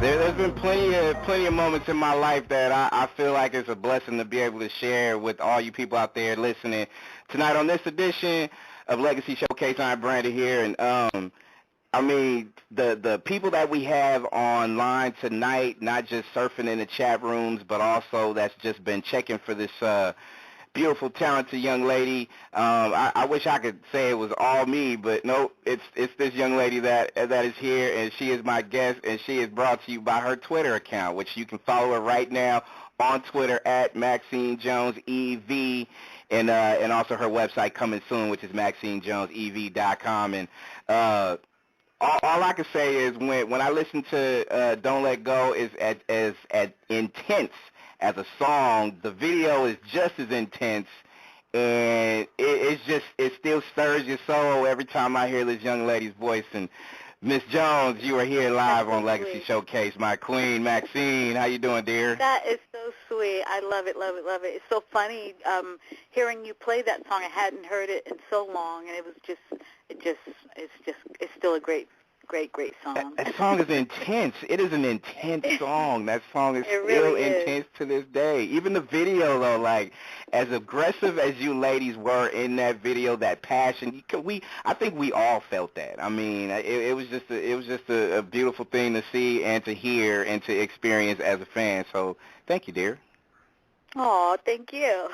There's been plenty of moments in my life that I feel like it's a blessing to be able to share with all you people out there listening tonight on this edition of Legacy Showcase. I'm Brandon here, and I mean the people that we have online tonight, not just surfing in the chat rooms, but also that's just been checking for this beautiful, talented young lady. I wish I could say it was all me, but no, it's this young lady that is here, and she is my guest, and she is brought to you by her Twitter account, which you can follow her right now on Twitter at Maxine Jones EV, and also her website coming soon, which is MaxineJonesEV.com. And all I can say is when I listen to Don't Let Go is as intense as a song, the video is just as intense, and it still stirs your soul every time I hear this young lady's voice. And Miss Jones, you are here live on Legacy Showcase, my queen, Maxine. How you doing, dear? That is so sweet. I love it, love it, love it. It's so funny hearing you play that song. I hadn't heard it in so long, and it's still a great song. That song is intense. It is an intense song. That song is really intense to this day. Even the video, though, like, as aggressive as you ladies were in that video, that passion, I think we all felt that. I mean, it was just a beautiful thing to see and to hear and to experience as a fan. So thank you, dear. Oh, thank you.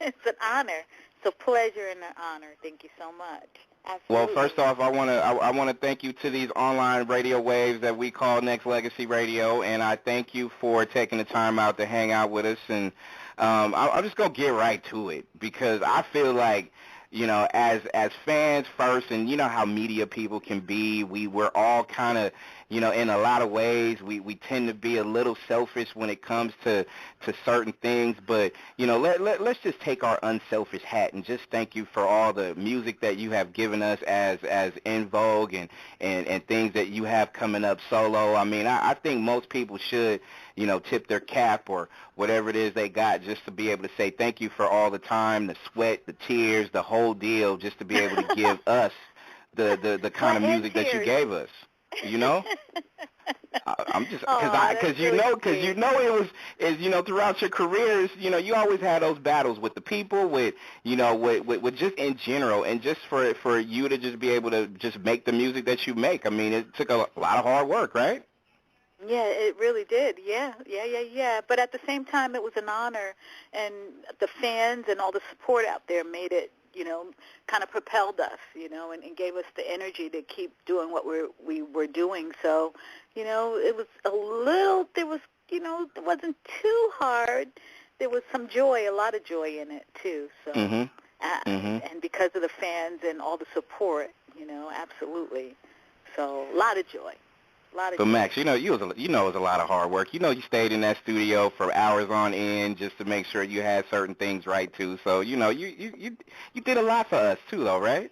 It's an honor. It's a pleasure and an honor. Thank you so much. Absolutely. Well, first off, I want to thank you to these online radio waves that we call Next Legacy Radio, and I thank you for taking the time out to hang out with us. And I'm just gonna get right to it because I feel like, you know, as fans first, and you know how media people can be, we're all kind of, you know, in a lot of ways, we tend to be a little selfish when it comes to certain things. But, you know, let's just take our unselfish hat and just thank you for all the music that you have given us as En Vogue and things that you have coming up solo. I mean, I think most people should, you know, tip their cap or whatever it is they got just to be able to say thank you for all the time, the sweat, the tears, the whole deal, just to be able to give us the kind of music that you gave us. You know, I'm just because you know it was throughout your careers, you know, you always had those battles with the people, with just in general, and just for you to just be able to just make the music that you make. I mean, it took a lot of hard work, right? Yeah, it really did. Yeah. But at the same time, it was an honor, and the fans and all the support out there made it, you know, kind of propelled us, you know, and gave us the energy to keep doing what we were doing. So, you know, it was it wasn't too hard. There was some joy, a lot of joy in it, too. So, and because of the fans and all the support, you know, absolutely. So, a lot of joy. But Max, you know it was a lot of hard work. You know, you stayed in that studio for hours on end just to make sure you had certain things right too. So, you know, you did a lot for us too, though, right?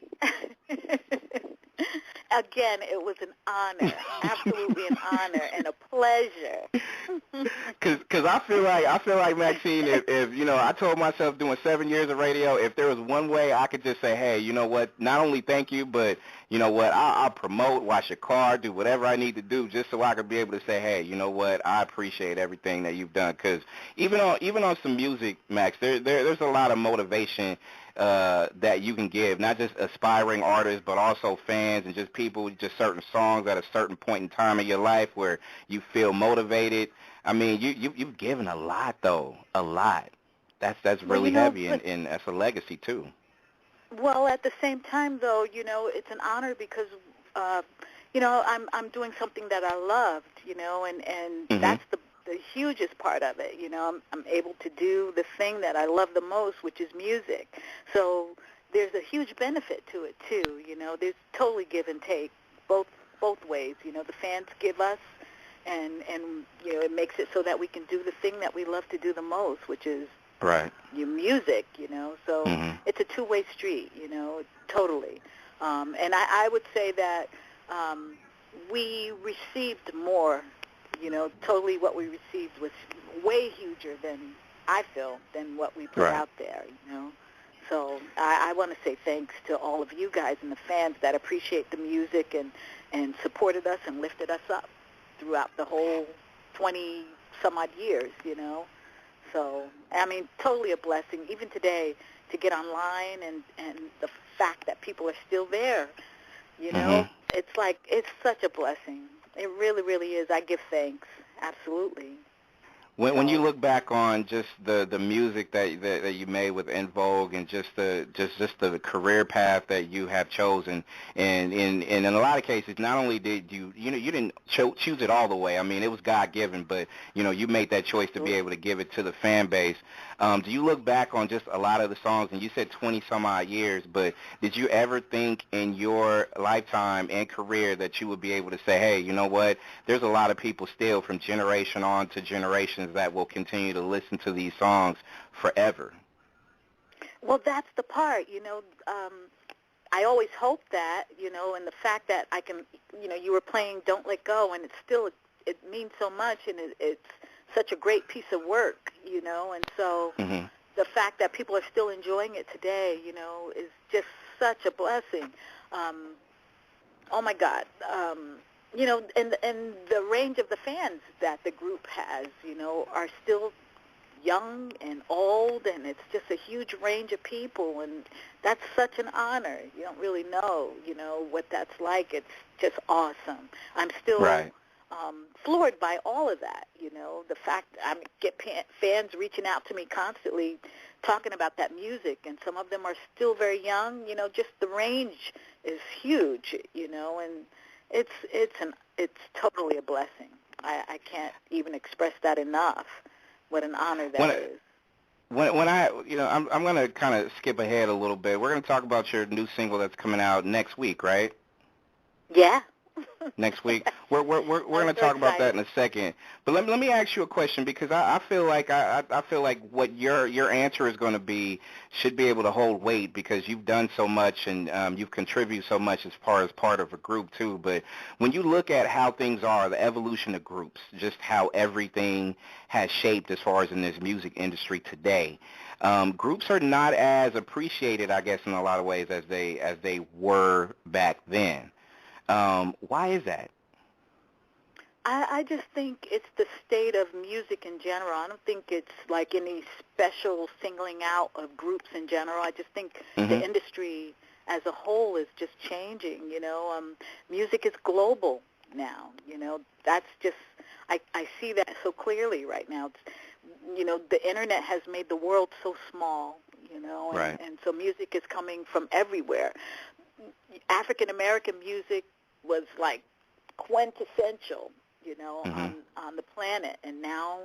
Again, it was an honor, absolutely an honor and a pleasure. Cause I feel like Maxine, if you know, I told myself doing 7 years of radio, if there was one way I could just say, hey, you know what, not only thank you, but you know what, I'll promote, wash your car, do whatever I need to do just so I could be able to say, hey, you know what, I appreciate everything that you've done. Because even on some music, Max, there's a lot of motivation that you can give, not just aspiring artists, but also fans and just people, just certain songs at a certain point in time in your life where you feel motivated. I mean, you've given a lot, though, a lot. That's really heavy, and that's a legacy, too. Well, at the same time, though, you know, it's an honor because, you know, I'm doing something that I loved, you know, and that's the hugest part of it. You know, I'm able to do the thing that I love the most, which is music. So there's a huge benefit to it, too. You know, there's totally give and take, both ways. You know, the fans give us, and you know, it makes it so that we can do the thing that we love to do the most, which is your music, you know. So it's a two-way street, you know, totally. And I would say that we received more, you know, totally what we received was way huger than, I feel, than what we put out there, you know. So I want to say thanks to all of you guys and the fans that appreciate the music and supported us and lifted us up throughout the whole 20 some odd years, you know. So, I mean, totally a blessing. Even today, to get online and the fact that people are still there, you know, it's like, it's such a blessing. It really, really is. I give thanks. Absolutely. When you look back on just the music that you made with En Vogue and just the career path that you have chosen, and in a lot of cases, not only did you didn't choose it all the way. I mean, it was God given, but you made that choice to be able to give it to the fan base. Do you look back on just a lot of the songs, and you said 20 some odd years, but did you ever think in your lifetime and career that you would be able to say, hey, you know what? There's a lot of people still from generation on to generation that will continue to listen to these songs forever? Well, that's the part, I always hope that, and the fact that I can, you were playing Don't Let Go, and it means so much, and it's such a great piece of work, and so the fact that people are still enjoying it today, is just such a blessing. Oh, my God. And the range of the fans that the group has, are still young and old, and it's just a huge range of people, and that's such an honor. You don't really know, what that's like. It's just awesome. I'm still floored by all of that, the fact I get fans reaching out to me constantly talking about that music, and some of them are still very young, just the range is huge, and it's totally a blessing. I can't even express that enough. What an honor that is. When I'm going to kind of skip ahead a little bit. We're going to talk about your new single that's coming out next week, right? Yeah. Next week. We're going to talk about that in a second. But let me ask you a question, because I feel like I feel like what your answer is going to be should be able to hold weight, because you've done so much and you've contributed so much as far as part of a group too. But when you look at how things are, the evolution of groups, just how everything has shaped as far as in this music industry today, groups are not as appreciated, I guess, in a lot of ways as they were back then. Why is that? I just think it's the state of music in general. I don't think it's like any special singling out of groups in general. I just think the industry as a whole is just changing, Music is global now, That's just, I see that so clearly right now. It's, the Internet has made the world so small, and so music is coming from everywhere. African-American music was like quintessential, on the planet, and now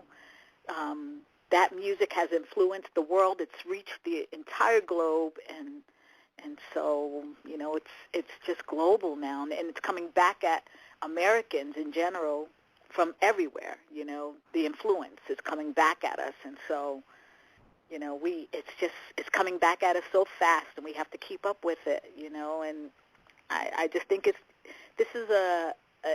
that music has influenced the world. It's reached the entire globe, and so it's just global now, and it's coming back at Americans in general from everywhere. The influence is coming back at us, and so it's coming back at us so fast, and we have to keep up with it, and I just think this is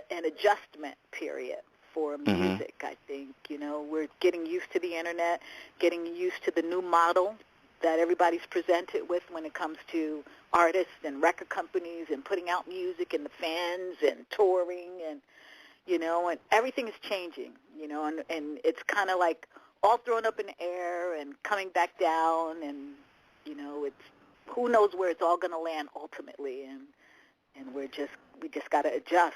an adjustment period for music, I think. We're getting used to the Internet, getting used to the new model that everybody's presented with when it comes to artists and record companies and putting out music and the fans and touring, and, and everything is changing, and it's kind of like all thrown up in the air and coming back down, and, it's who knows where it's all going to land ultimately, and we just got to adjust.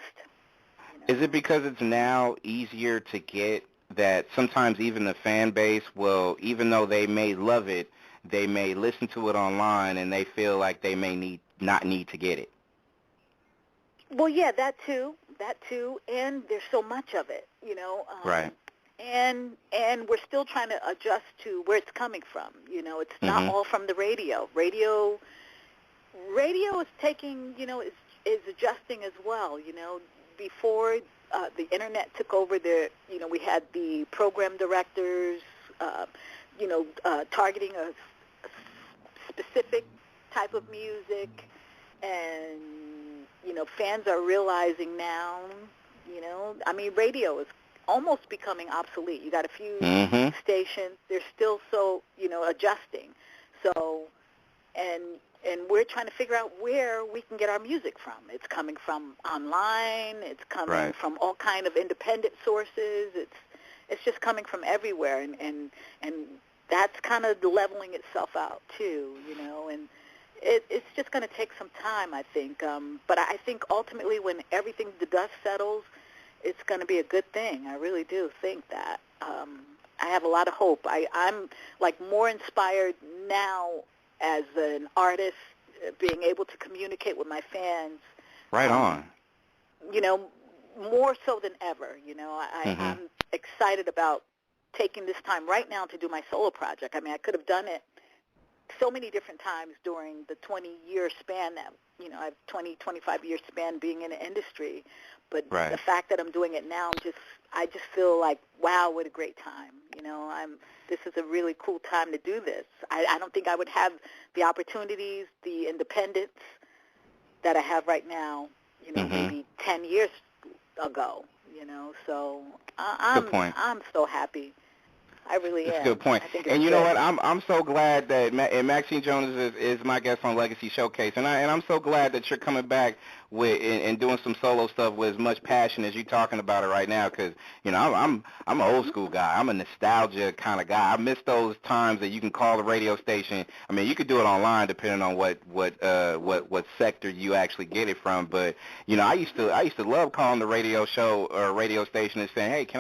Is it because it's now easier to get that sometimes even the fan base will, even though they may love it, they may listen to it online and they feel like they may not need to get it? Well, yeah, that too, and there's so much of it, right. And we're still trying to adjust to where it's coming from. It's not all from the radio. Radio is taking, is adjusting as well. Before the Internet took over, we had the program directors, targeting a specific type of music, and fans are realizing now, radio is almost becoming obsolete. You got a few stations; they're still so adjusting. So, and we're trying to figure out where we can get our music from. It's coming from online. It's coming from all kind of independent sources. It's it's just coming from everywhere, and that's kind of leveling itself out too, and it's just going to take some time, I think. But I think ultimately when everything, the dust settles, it's going to be a good thing. I really do think that. I have a lot of hope. I'm like more inspired now as an artist, being able to communicate with my fans. Right on. More so than ever. Mm-hmm. I'm excited about taking this time right now to do my solo project. I mean, I could have done it so many different times during the 20-year span that, I have 25-year span being in the industry. But right. The fact that I'm doing it now, I just feel like, wow, what a great time. This is a really cool time to do this. I don't think I would have the opportunities, the independence that I have right now, mm-hmm. maybe 10 years ago, So Good point. I'm so happy. I really am. That's a good point. And you know what? I'm so glad that Maxine Jones is my guest on Legacy Showcase, and I'm so glad that you're coming back with and doing some solo stuff with as much passion as you're talking about it right now. Because I'm an old school guy. I'm a nostalgia kind of guy. I miss those times that you can call the radio station. I mean, you could do it online depending on what sector you actually get it from. But I used to love calling the radio show or radio station and saying, hey, can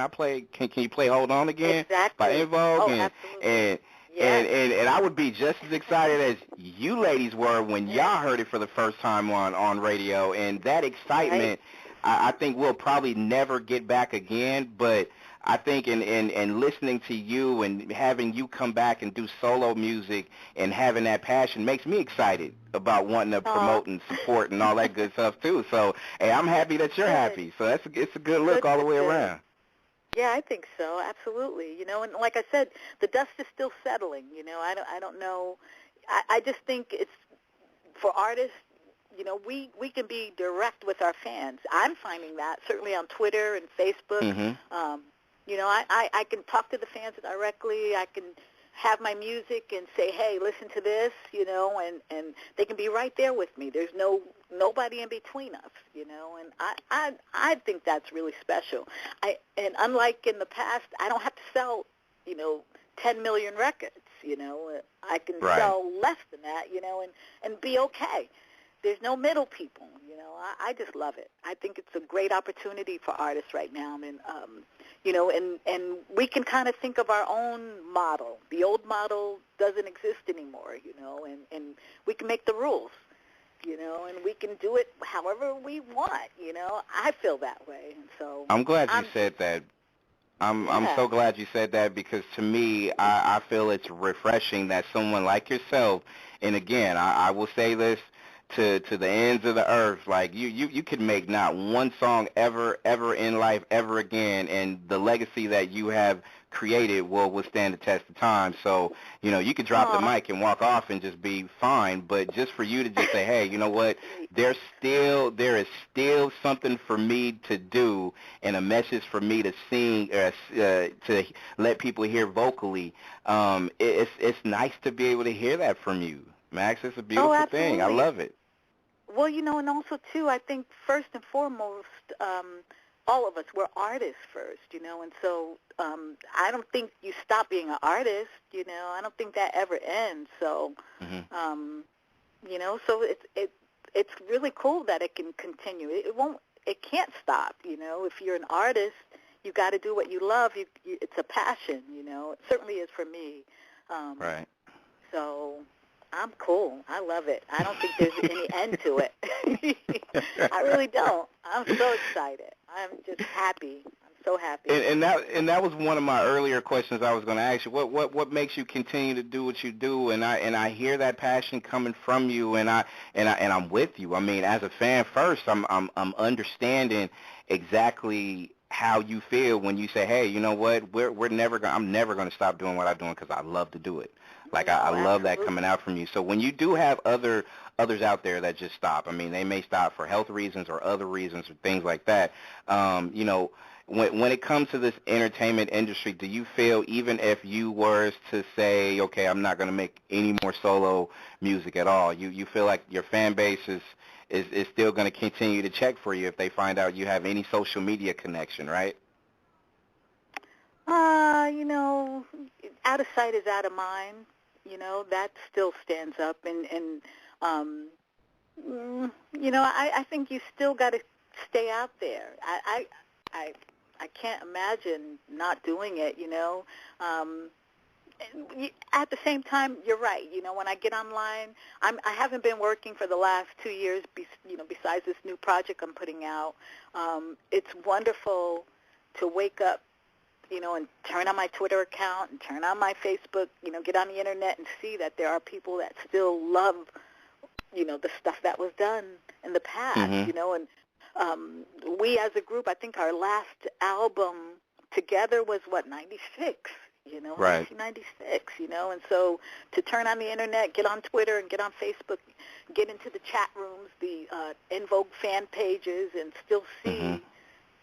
you play Hold On Again? Exactly. By En Vogue, absolutely. And I would be just as excited as you ladies were when y'all heard it for the first time on radio. And that excitement, I think we'll probably never get back again. But I think in listening to you and having you come back and do solo music and having that passion makes me excited about wanting to promote and support and all that good stuff too. So, hey, I'm happy that you're happy. So it's a good look all the way around. Yeah, I think so. Absolutely. And like I said, the dust is still settling. I don't know. I just think it's for artists. We can be direct with our fans. I'm finding that certainly on Twitter and Facebook. Mm-hmm. I can talk to the fans directly. I can have my music and say, hey, listen to this, and they can be right there with me. There's nobody in between us, and I think that's really special. And unlike in the past, I don't have to sell, 10 million records, I can sell less than that, and be okay. There's no middle people, I just love it. I think it's a great opportunity for artists right now, and and we can kind of think of our own model. The old model doesn't exist anymore, and we can make the rules, and we can do it however we want, I feel that way, and so I'm glad you said that. I'm so glad you said that because to me, I feel it's refreshing that someone like yourself, and again, I will say this to the ends of the earth, like you could make not one song ever in life ever again, and the legacy that you have created will withstand the test of time. So, you could drop the mic and walk off and just be fine, but just for you to just say, hey, you know what, there is still something for me to do and a message for me to sing, to let people hear vocally. It's nice to be able to hear that from you, Max. It's a beautiful thing. I love it. Well, and also, too, I think first and foremost, all of us, we're artists first, and so I don't think you stop being an artist, I don't think that ever ends. So, so it's really cool that it can continue. It can't stop, If you're an artist, you got to do what you love. It's a passion, It certainly is for me. Right. So I'm cool. I love it. I don't think there's any end to it. I really don't. I'm so excited. I'm just happy. I'm so happy. And that was one of my earlier questions I was going to ask you. What makes you continue to do what you do? And I hear that passion coming from you, and I'm with you. I mean, as a fan first, I'm understanding exactly how you feel when you say, hey, you know what? I'm never going to stop doing what I'm doing because I love to do it. Like, I love that coming out from you. So when you do have others out there that just stop, I mean, they may stop for health reasons or other reasons or things like that, when it comes to this entertainment industry, do you feel even if you were to say, okay, I'm not going to make any more solo music at all, you feel like your fan base is still going to continue to check for you if they find out you have any social media connection, right? You know, out of sight is out of mind. You know, that still stands up, and you know, I think you still got to stay out there. I can't imagine not doing it. You know, at the same time, you're right. You know, when I get online, I haven't been working for the last 2 years. You know, besides this new project I'm putting out, it's wonderful to wake up, you know, and turn on my Twitter account and turn on my Facebook, you know, get on the internet and see that there are people that still love, you know, the stuff that was done in the past, you know, and we as a group, I think our last album together was, 96, you know, right. 1996, you know, and so to turn on the internet, get on Twitter and get on Facebook, get into the chat rooms, the En Vogue fan pages, and still see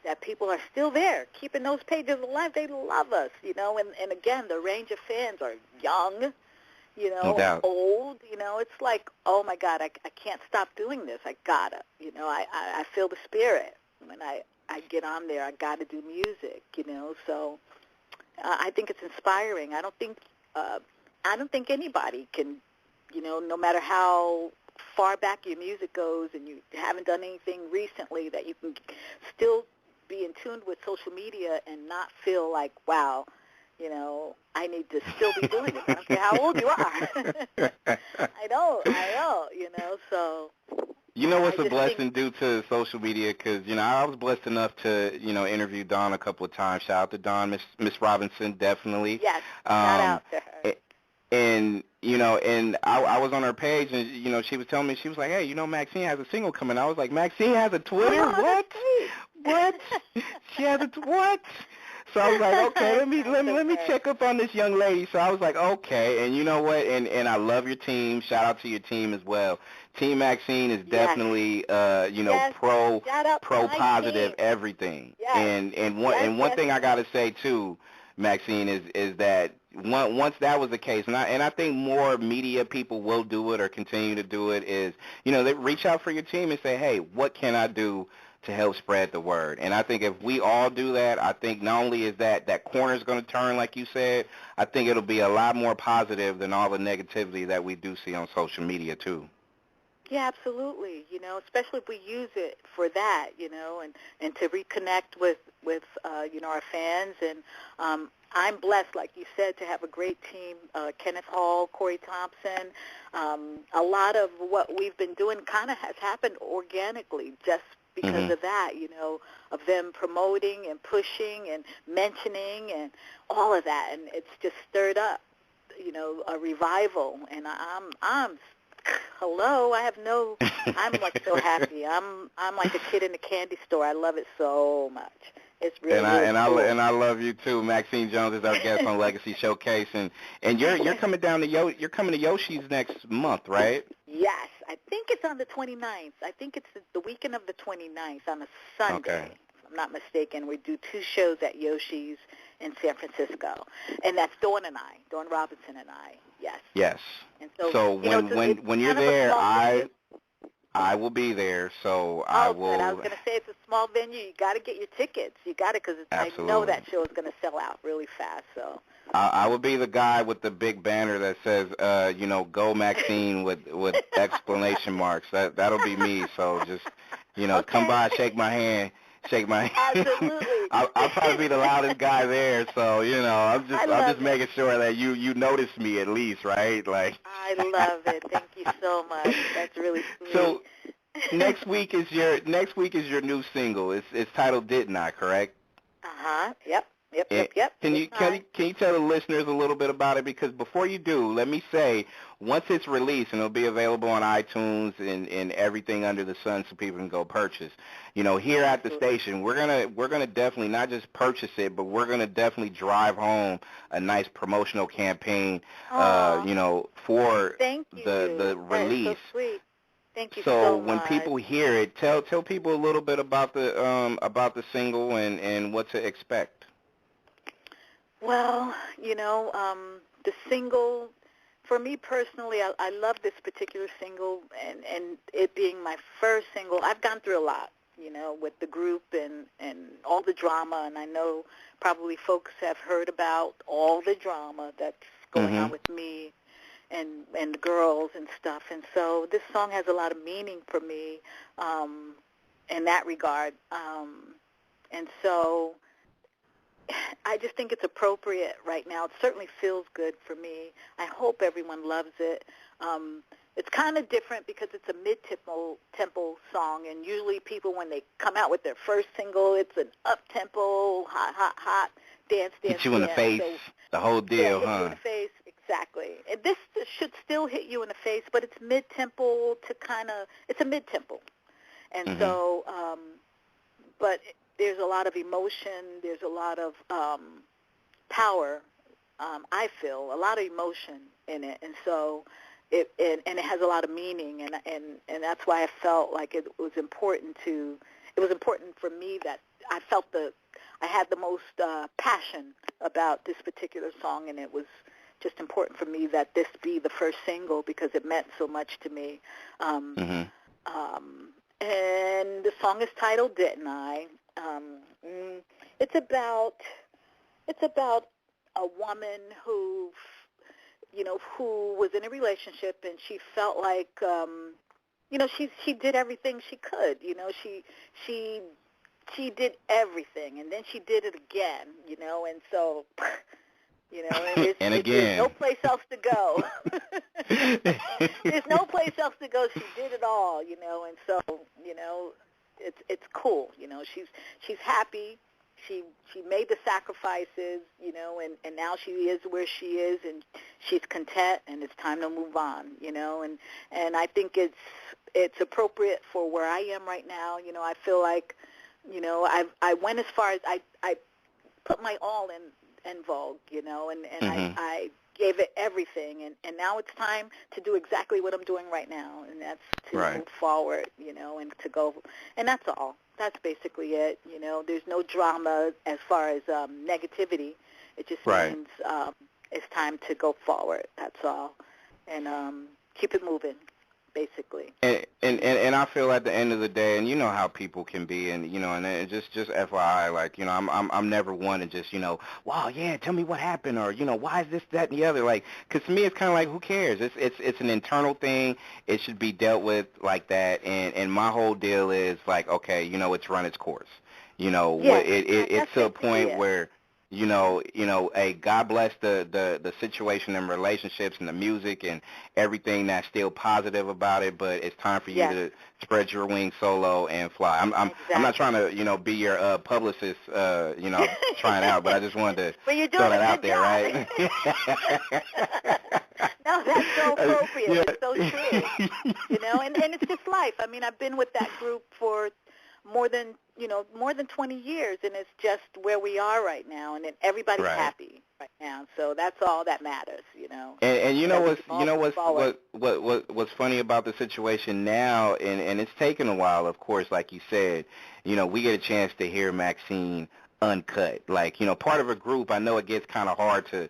that people are still there, keeping those pages alive. They love us, you know, and again, the range of fans are young, you know, no doubt. old, you know. It's like, oh, my God, I can't stop doing this. I gotta, you know, I feel the spirit. When I get on there, I gotta do music, you know, so I think it's inspiring. I don't think anybody can, you know, no matter how far back your music goes and you haven't done anything recently, that you can still be in tune with social media and not feel like, wow, you know, I need to still be doing it. I don't care how old you are. I know, you know, so. You know what's a blessing due to social media? Because, you know, I was blessed enough to, you know, interview Dawn a couple of times. Shout out to Dawn, Miss Robinson, definitely. Yes, shout out to her. And, you know, and I was on her page, and, you know, she was telling me, she was like, hey, you know, Maxine has a single coming. I was like, Maxine has a Twitter? What? What? She has a what? So I was like, okay, let me check up on this young lady. So I was like, okay, and you know what? And I love your team. Shout out to your team as well. Team Maxine is definitely you know, pro positive team. Everything. Yes. And one thing I gotta say too, Maxine, is that once that was the case, and I think more media people will do it or continue to do it, is, you know, they reach out for your team and say, hey, what can I do to help spread the word? And I think if we all do that, I think not only is that corner's going to turn, like you said, I think it'll be a lot more positive than all the negativity that we do see on social media too. Yeah, absolutely. You know, especially if we use it for that, you know, and to reconnect with you know, our fans. And I'm blessed, like you said, to have a great team, Kenneth Hall, Corey Thompson. A lot of what we've been doing kind of has happened organically just because of that, you know, of them promoting and pushing and mentioning and all of that. And it's just stirred up, you know, a revival. And I'm hello, I'm like so happy. I'm like a kid in a candy store. I love it so much. It's really, cool. I love you too. Maxine Jones is our guest on Legacy Showcase, and you're coming down to you're coming to Yoshi's next month, right? Yes, I think it's on the 29th. I think it's the weekend of the 29th on a Sunday. Okay. If I'm not mistaken. We do 2 shows at Yoshi's in San Francisco, and that's Dawn Robinson and I. Yes. Yes. And so when you're there, I will be there. So I will. Good. I was going to say it's a small venue. You got to get your tickets. You got to, because I know that show is going to sell out really fast. So. I will be the guy with the big banner that says, you know, "Go Maxine" with exclamation marks. That'll be me. So just, you know, come by, shake my hand. Absolutely. I'll probably be the loudest guy there, so, you know, I'm just making sure that you notice me at least, right? Like. I love it. Thank you so much. That's really sweet. So next week is your new single. It's titled "Didn't I?" Correct? Yep. Can you tell the listeners a little bit about it? Because before you do, let me say, once it's released, and it'll be available on iTunes and everything under the sun, so people can go purchase. You know, here at the station, we're gonna definitely not just purchase it, but we're gonna definitely drive home a nice promotional campaign. You know, for the release. That's so sweet. Thank you so much. So when people hear it, tell people a little bit about the single and what to expect. Well, you know, the single, for me personally, I love this particular single, and it being my first single. I've gone through a lot. with the group and all the drama. And I know probably folks have heard about all the drama that's going on with me and the girls and stuff. And so this song has a lot of meaning for me in that regard. And so I just think it's appropriate right now. It certainly feels good for me. I hope everyone loves it. It's kind of different because it's a mid-tempo song, and usually people, when they come out with their first single, it's an up-tempo, hot, dance. Hit you in the face, so, the whole deal, hit you in the face, exactly. And this should still hit you in the face, but it's mid-tempo it's a mid-tempo. And so, but there's a lot of emotion, there's a lot of power, I feel, a lot of emotion in it. And so, it has a lot of meaning, and that's why I felt like it was important for me that I felt I had the most passion about this particular song, and it was just important for me that this be the first single because it meant so much to me. And the song is titled "Didn't I?" It's about a woman who was in a relationship, and she felt like, she did everything she could. She did everything, and then she did it again, and so, and there's no place else to go. There's no place else to go. She did it all, and so, it's cool. She's happy. She made the sacrifices, and now she is where she is, and she's content, and it's time to move on, and I think it's appropriate for where I am right now. I feel like, I went as far as I put my all in En Vogue, and I gave it everything, and now it's time to do exactly what I'm doing right now, and that's to move forward, and to go, and that's all. That's basically it. There's no drama as far as negativity. It just means it's time to go forward. That's all, and keep it moving, basically. And I feel at the end of the day, and you know how people can be, and and just FYI, like I'm never one to just wow, yeah, tell me what happened, or why is this, that, and the other, like, because to me it's kind of like, who cares? It's an internal thing. It should be dealt with like that, and my whole deal is like, okay, it's run its course. It's to a point where. Hey, God bless the situation and relationships and the music and everything that's still positive about it, but it's time for you to spread your wings solo and fly. I'm not trying to, be your publicist, trying out, but I just wanted to throw that out there, right? No, that's so appropriate. Yeah. It's so true. And it's just life. I mean, I've been with that group for more than 20 years, and it's just where we are right now, and everybody's happy right now. So that's all that matters, And what's funny about the situation now, and it's taken a while, of course, like you said, we get a chance to hear Maxine uncut. Like, part of a group, I know it gets kind of hard to,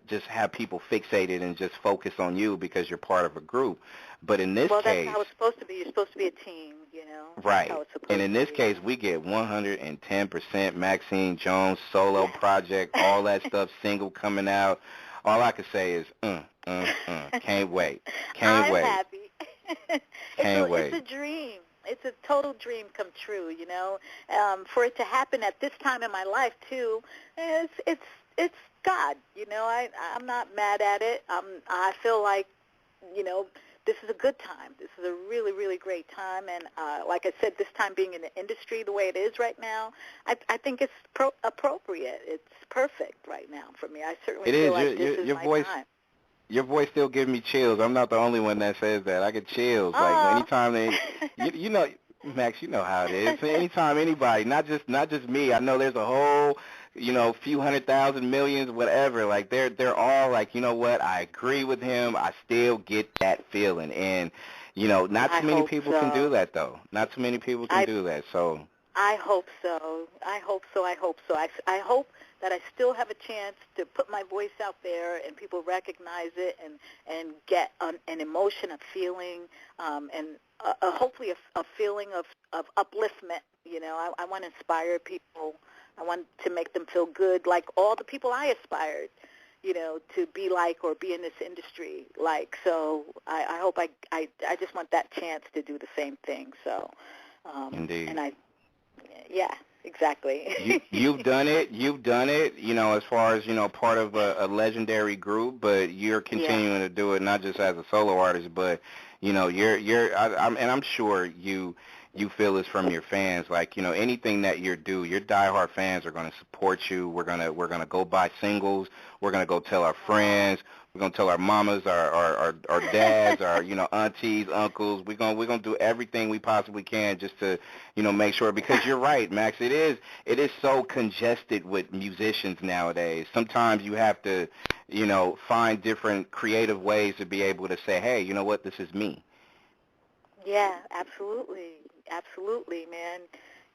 just have people fixated and just focus on you because you're part of a group. But in this case, that's how it's supposed to be. You're supposed to be a team, Right. And in this case, we get 110% Maxine Jones solo project, all that stuff, single coming out. All I can say is, can't wait. Can't wait. I'm happy. It's a dream. It's a total dream come true, For it to happen at this time in my life too, it's God, I'm not mad at it. I feel like, this is a good time. This is a really, really great time. And like I said, this time being in the industry the way it is right now, I think it's appropriate. It's perfect right now for me. I certainly feel like this is my time. Your voice still gives me chills. I'm not the only one that says that. I get chills. Like anytime Max, you know how it is. Anytime anybody, not just me. I know there's a whole few 100,000 millions, whatever, like they're all like, you know what, I agree with him. I still get that feeling, and not too many people can do that though. Not too many people can do that. So I hope so. I hope I hope that I still have a chance to put my voice out there and people recognize it and get an emotion, a feeling, and hopefully a feeling of upliftment. You know, I want to inspire people. I want to make them feel good, like all the people I aspired, you know, to be like or be in this industry like. So I hope I just want that chance to do the same thing. So, Indeed. And yeah, exactly. You've done it. You've done it. You know, as far as, you know, part of a legendary group, but you're continuing to do it not just as a solo artist, but, you know, I'm sure you feel this from your fans. Like, you know, anything that you do, your diehard fans are going to support you. We're gonna go buy singles. We're gonna go tell our friends. We're gonna tell our mamas, our dads, our, you know, aunties, uncles. We're gonna do everything we possibly can just to, you know, make sure, because you're right, Max. It is so congested with musicians nowadays. Sometimes you have to, you know, find different creative ways to be able to say, hey, you know what, this is me. Yeah, absolutely, man.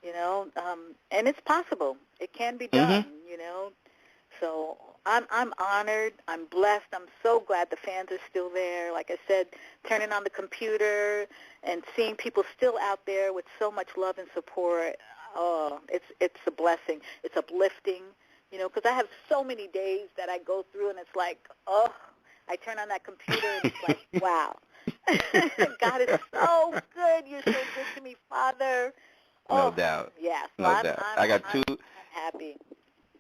You know, and it's possible. It can be done. You know, so I'm honored. I'm blessed. I'm so glad the fans are still there. Like I said, turning on the computer and seeing people still out there with so much love and support. Oh, it's a blessing. It's uplifting. You know, because I have so many days that I go through, and it's like, oh, I turn on that computer, and it's like, wow. God is so good. You're so good to me, Father. No doubt. Yeah. So no doubt. I got I'm happy.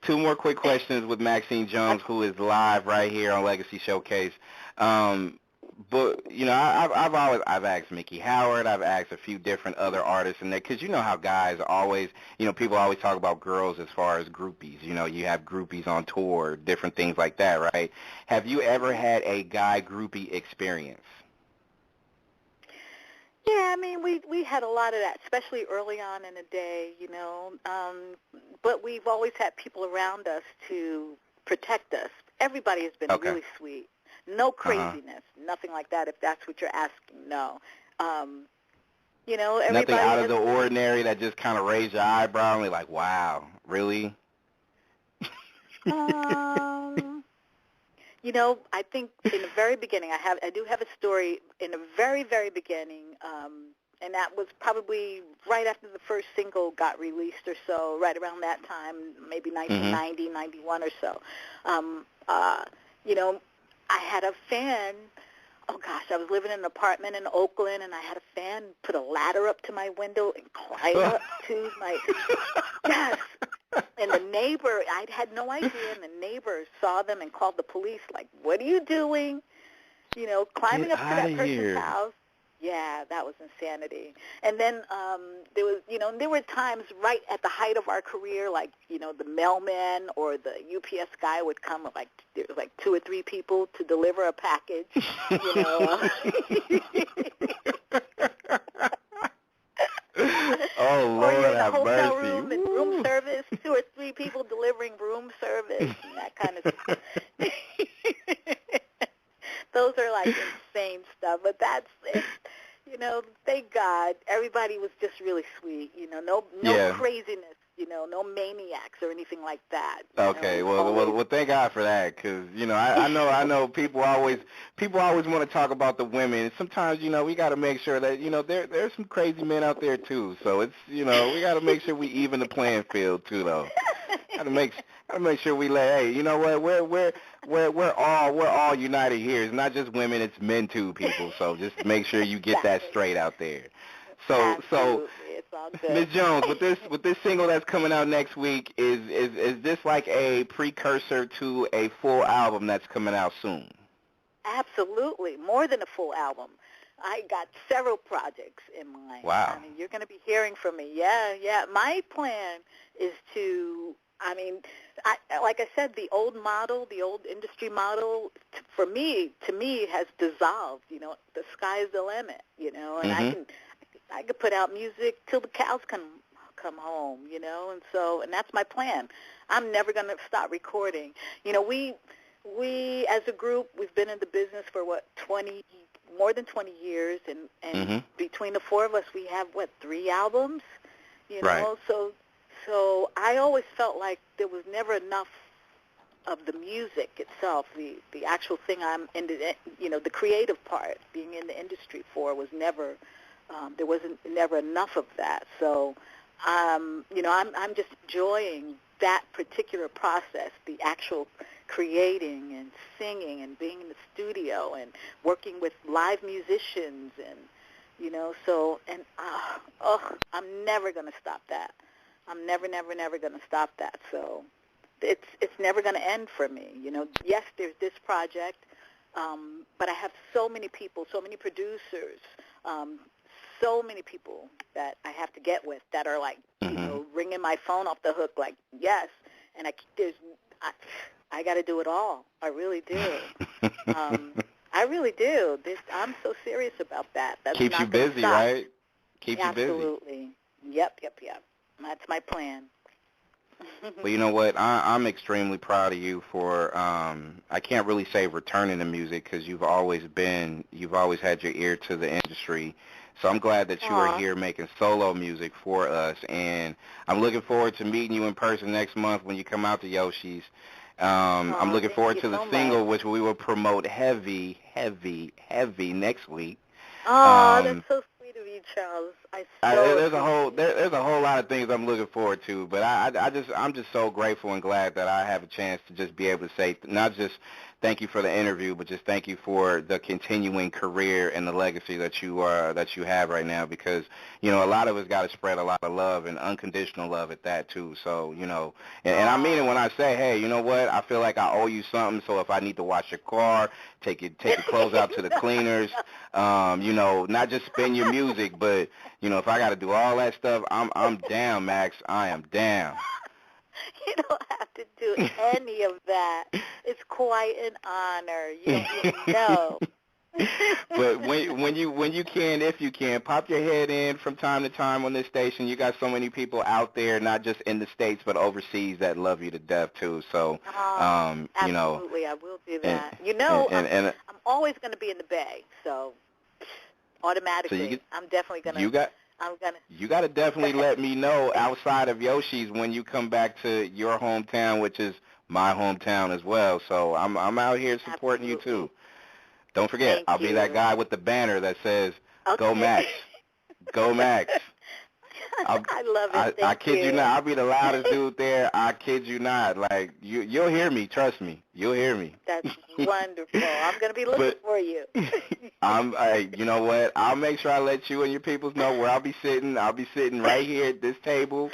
Two more quick questions with Maxine Jones, who is live right here on Legacy Showcase. But you know, I've asked Mickey Howard, I've asked a few different other artists in there, because you know how guys always, you know, people always talk about girls as far as groupies. You know, you have groupies on tour, different things like that, right? Have you ever had a guy groupie experience? Yeah, I mean, we had a lot of that, especially early on in the day, you know. But we've always had people around us to protect us. Everybody has been really sweet. No craziness, nothing like that, if that's what you're asking. No. You know, everybody. Nothing out of the ordinary that just kind of raised your eyebrow and you're like, wow, really? You know, I think in the very beginning, I do have a story in the very, very beginning, and that was probably right after the first single got released or so, right around that time, maybe 1990, 91 or so. You know, I had a fan. Oh, gosh, I was living in an apartment in Oakland, and I had a fan put a ladder up to my window and climb up to my, yes. And the neighbor, I had no idea, and the neighbor saw them and called the police, like, what are you doing? You know, climbing up to that person's house. Yeah, that was insanity. And then there was, you know, there were times right at the height of our career, like, you know, the mailman or the UPS guy would come with like 2 or 3 people to deliver a package, you know. Oh, Lord, or you're in a hotel mercy. room and room service, 2 or 3 people delivering room service and that kind of stuff. Those are like insane stuff, but that's it. You know, thank God, everybody was just really sweet. You know, no craziness. You know, no maniacs or anything like that. Okay, well, thank God for that, because you know, I know people always want to talk about the women. And sometimes, you know, we got to make sure that, you know, there's some crazy men out there too. So it's, you know, we got to make sure we even the playing field too, though. Got to make sure we hey, you know what, we're all united here. It's not just women, it's men too, people. So just make sure you get that straight out there. So it's all good. Ms. Jones, with this single that's coming out next week, is this like a precursor to a full album that's coming out soon? Absolutely, more than a full album. I got several projects in mind. Wow. I mean, you're going to be hearing from me. Yeah. My plan is to, I mean, like I said, the old industry model, to me, has dissolved. You know, the sky's the limit. You know, and I could put out music till the cows come home. You know, and that's my plan. I'm never going to stop recording. You know, we as a group, we've been in the business for more than 20 years, and between the 4 of us, we have 3 albums. You know, right. So I always felt like there was never enough of the music itself, the actual thing I'm in the, you know, the creative part, being in the industry for, was never There wasn't never enough of that. So, you know, I'm just enjoying that particular process, the actual creating and singing and being in the studio and working with live musicians and, you know, so, and, I'm never going to stop that. I'm never going to stop that. So it's never going to end for me. You know, yes, there's this project, but I have so many people, so many producers, so many people that I have to get with that are like, you know, ringing my phone off the hook like, yes, and I got to do it all. I really do. I really do. I'm so serious about that. That's keeps you busy, stop. Right? Keeps you busy. Absolutely. Yep. That's my plan. Well, you know what? I'm extremely proud of you for, I can't really say returning to music because you've always had your ear to the industry. So I'm glad that you are here making solo music for us. And I'm looking forward to meeting you in person next month when you come out to Yoshi's. I'm looking forward to the single, which we will promote heavy next week. Oh, that's so sweet of you, Charles. There's a whole lot of things I'm looking forward to, but I'm just so grateful and glad that I have a chance to just be able to say not just thank you for the interview, but just thank you for the continuing career and the legacy that you have right now. Because you know, a lot of us got to spread a lot of love and unconditional love at that too. So you know, and I mean it when I say, hey, you know what? I feel like I owe you something. So if I need to wash your car, take your clothes out to the cleaners, you know, not just spin your music, but you know, if I got to do all that stuff, I'm down, Max. I am down. You don't have to do any of that. It's quite an honor. You don't even know. But when you can, if you can, pop your head in from time to time on this station. You got so many people out there, not just in the States, but overseas that love you to death too. So, you know. Absolutely, I will do that. I'm always going to be in the Bay, so automatically, so I'm definitely going to. You got to definitely let me know outside of Yoshi's when you come back to your hometown, which is my hometown as well. So I'm out here supporting you too. Don't forget, I'll be that guy with the banner that says, Go Max. Go Max. I love it. I kid you not. I'll be the loudest dude there. I kid you not. Like, you'll hear me. Trust me. You'll hear me. That's wonderful. I'm going to be looking for you. You know what? I'll make sure I let you and your peoples know where I'll be sitting. I'll be sitting right here at this table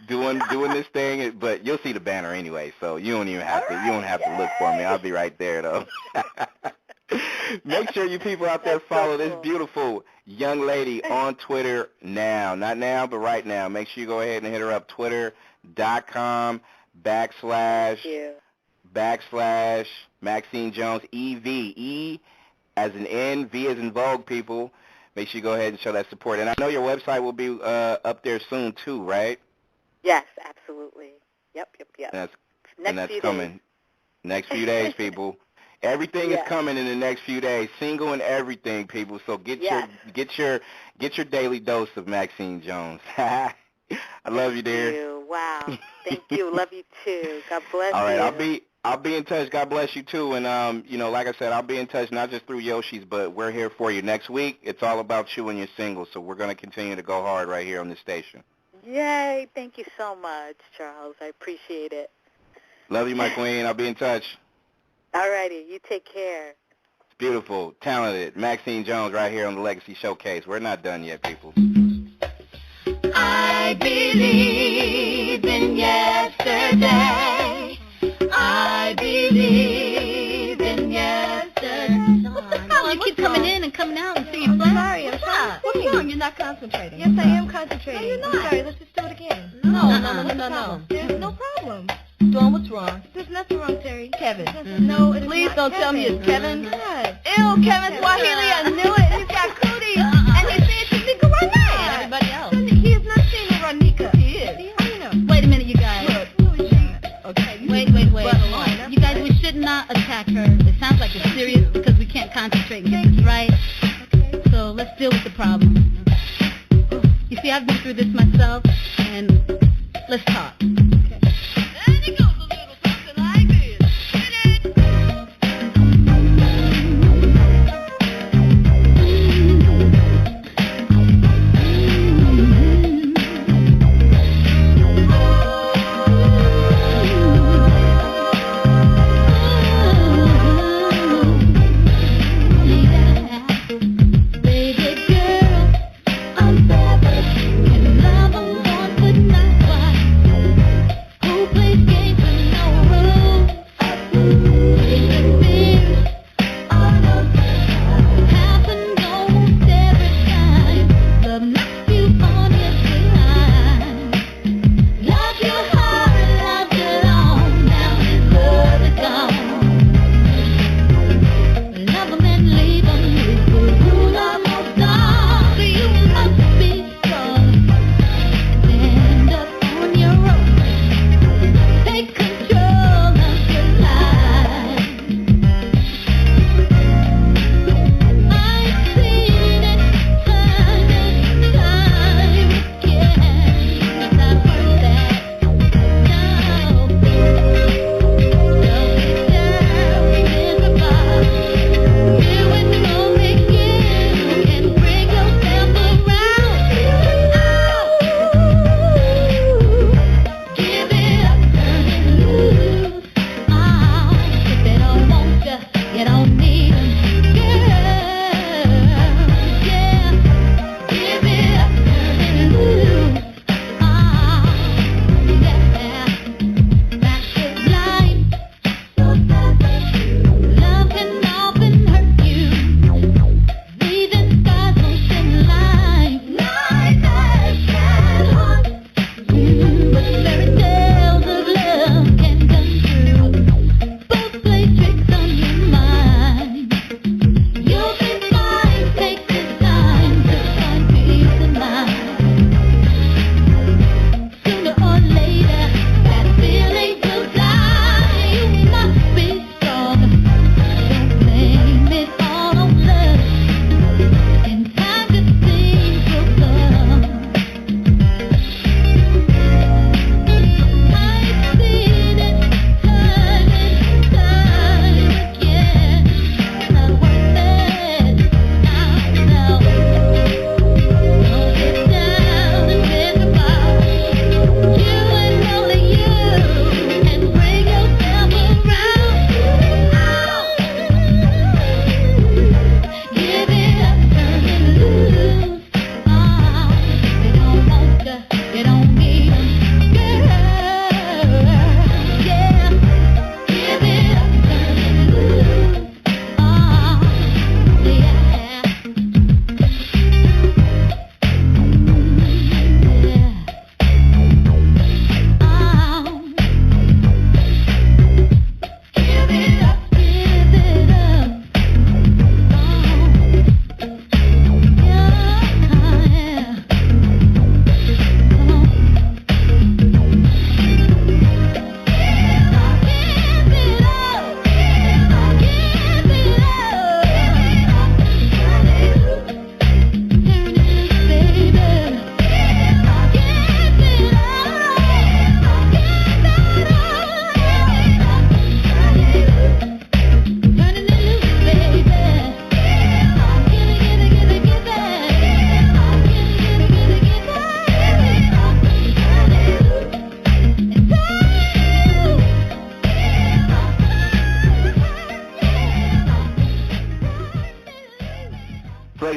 doing this thing. But you'll see the banner anyway, so you don't even have to. You don't have to look for me. I'll be right there, though. Make sure you people out there follow this beautiful young lady on Twitter now. Not now, but right now. Make sure you go ahead and hit her up, twitter.com/ Maxine Jones, E as in N, V as in Vogue, people. Make sure you go ahead and show that support. And I know your website will be up there soon, too, right? Yes, absolutely. Yep. And that's coming. Next few days, people. Everything is coming in the next few days, single and everything, people. So get your daily dose of Maxine Jones. I love you, dear. Thank you. Wow. Thank you. Love you too. God bless you. All right, I'll be in touch. God bless you too. And you know, like I said, I'll be in touch not just through Yoshi's, but we're here for you next week. It's all about you and your single. So we're going to continue to go hard right here on this station. Yay! Thank you so much, Charles. I appreciate it. Love you, my queen. I'll be in touch. All righty. You take care. It's beautiful, talented. Maxine Jones right here on the Legacy Showcase. We're not done yet, people. I believe in yesterday. I believe in yesterday. What's the problem? You keep coming in and coming out and singing flat. Sorry, I'm sorry. What's wrong? You're not concentrating. Yes, I am concentrating. No, you're not. I'm sorry, let's just do it again. No. There's no problem. Dawn, what's wrong? There's nothing wrong, Terry. Kevin. No, it's Please not don't Kevin. tell me it's Kevin. God. Ew, Kevin Swahili, I knew it. He's got cooties. And he's seeing Shanika right now. And everybody else. He is not seeing Ronika. He is. How do you know? Wait a minute, you guys. No, he's not. Okay. Wait. You guys, we should not attack her. It sounds like it's serious because we can't concentrate and get this right. Okay. So let's deal with the problem. You see, I've been through this myself, and let's talk. Okay. And it goes a little something like this. Hit it.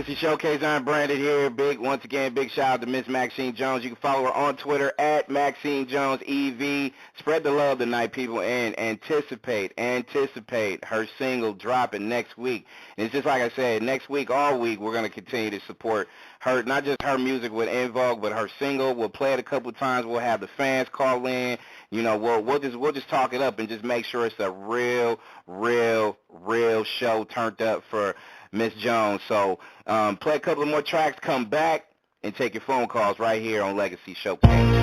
Legacy Showcase. I'm Brandon here. Once again, big shout out to Miss Maxine Jones. You can follow her on Twitter at Maxine Jones EV. Spread the love tonight, people, and anticipate her single dropping next week. And it's just like I said, next week, all week, we're going to continue to support her, not just her music with En Vogue, but her single. We'll play it a couple times. We'll have the fans call in. You know, we'll just talk it up and just make sure it's a real show turned up for Miss Jones. So play a couple of more tracks, come back, and take your phone calls right here on Legacy Showcase.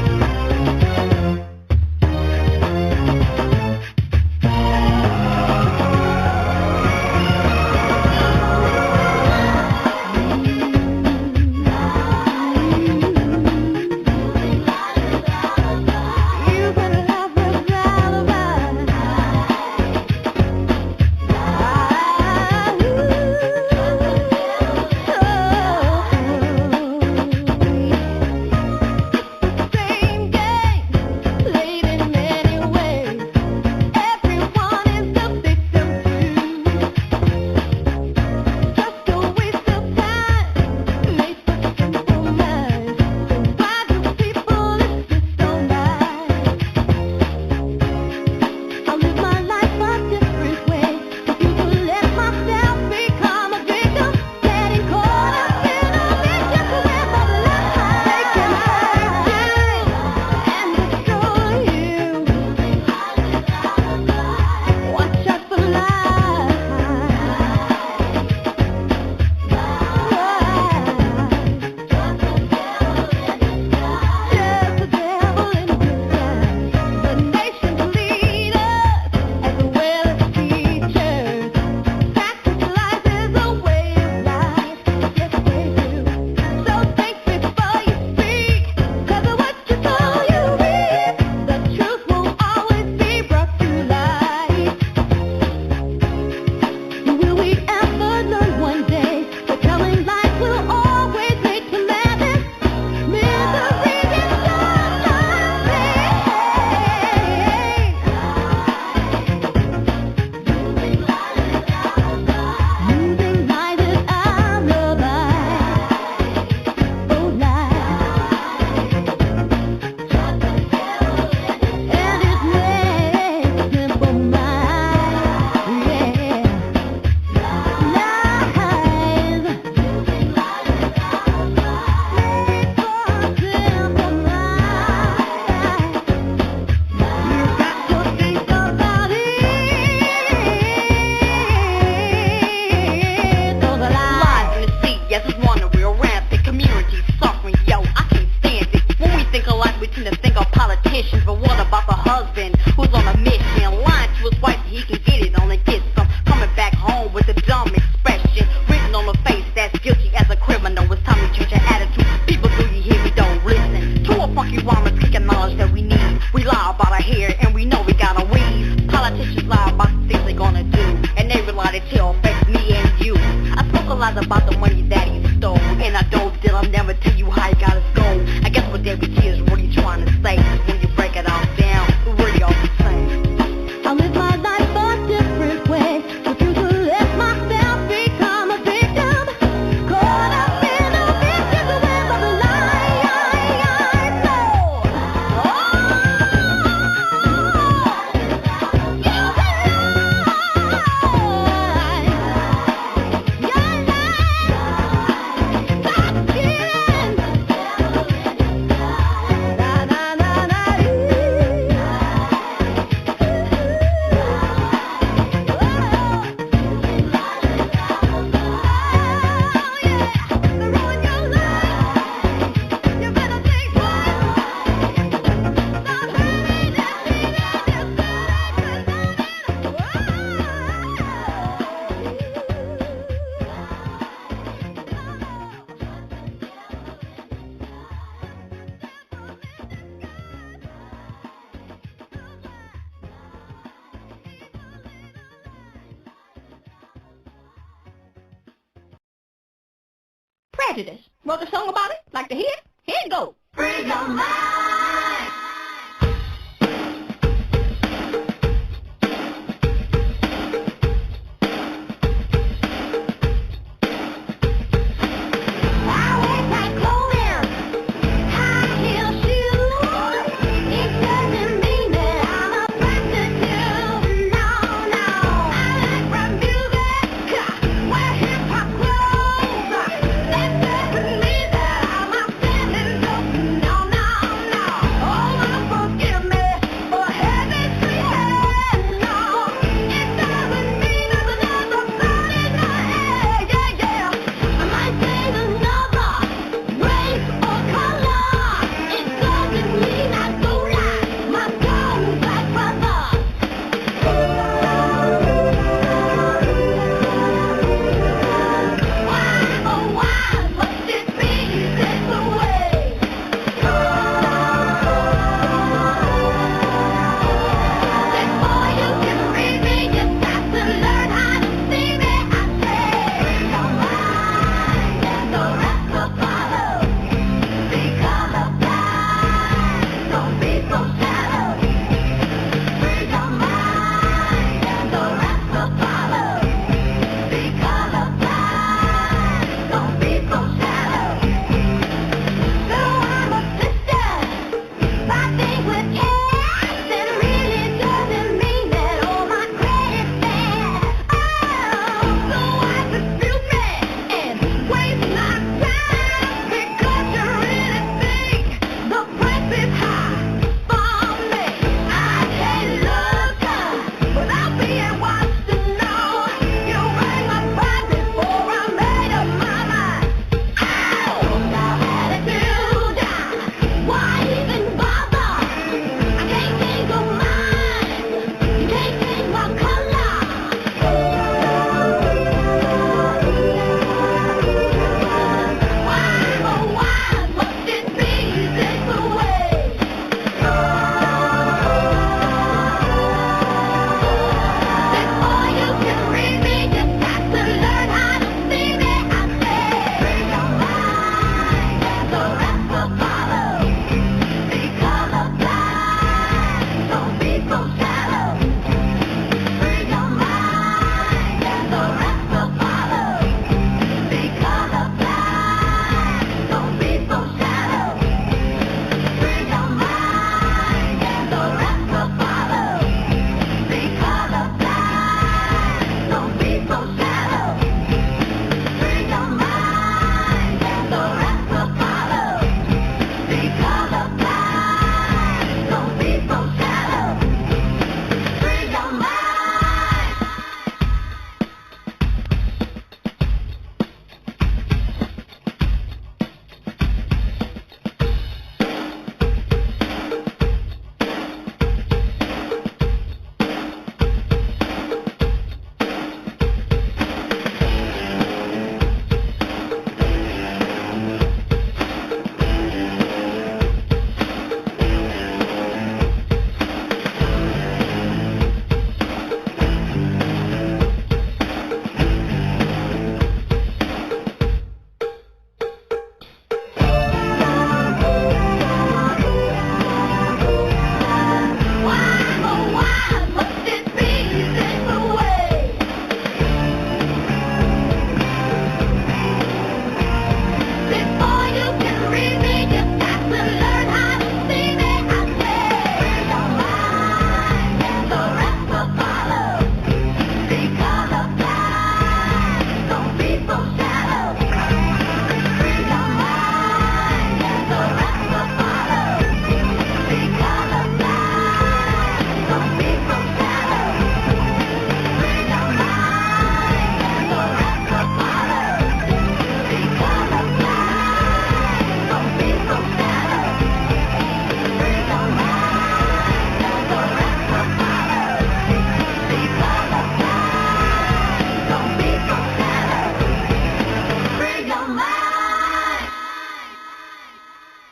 Prejudice. Wrote a song about it? Like to hear? Here it goes. Free your mind.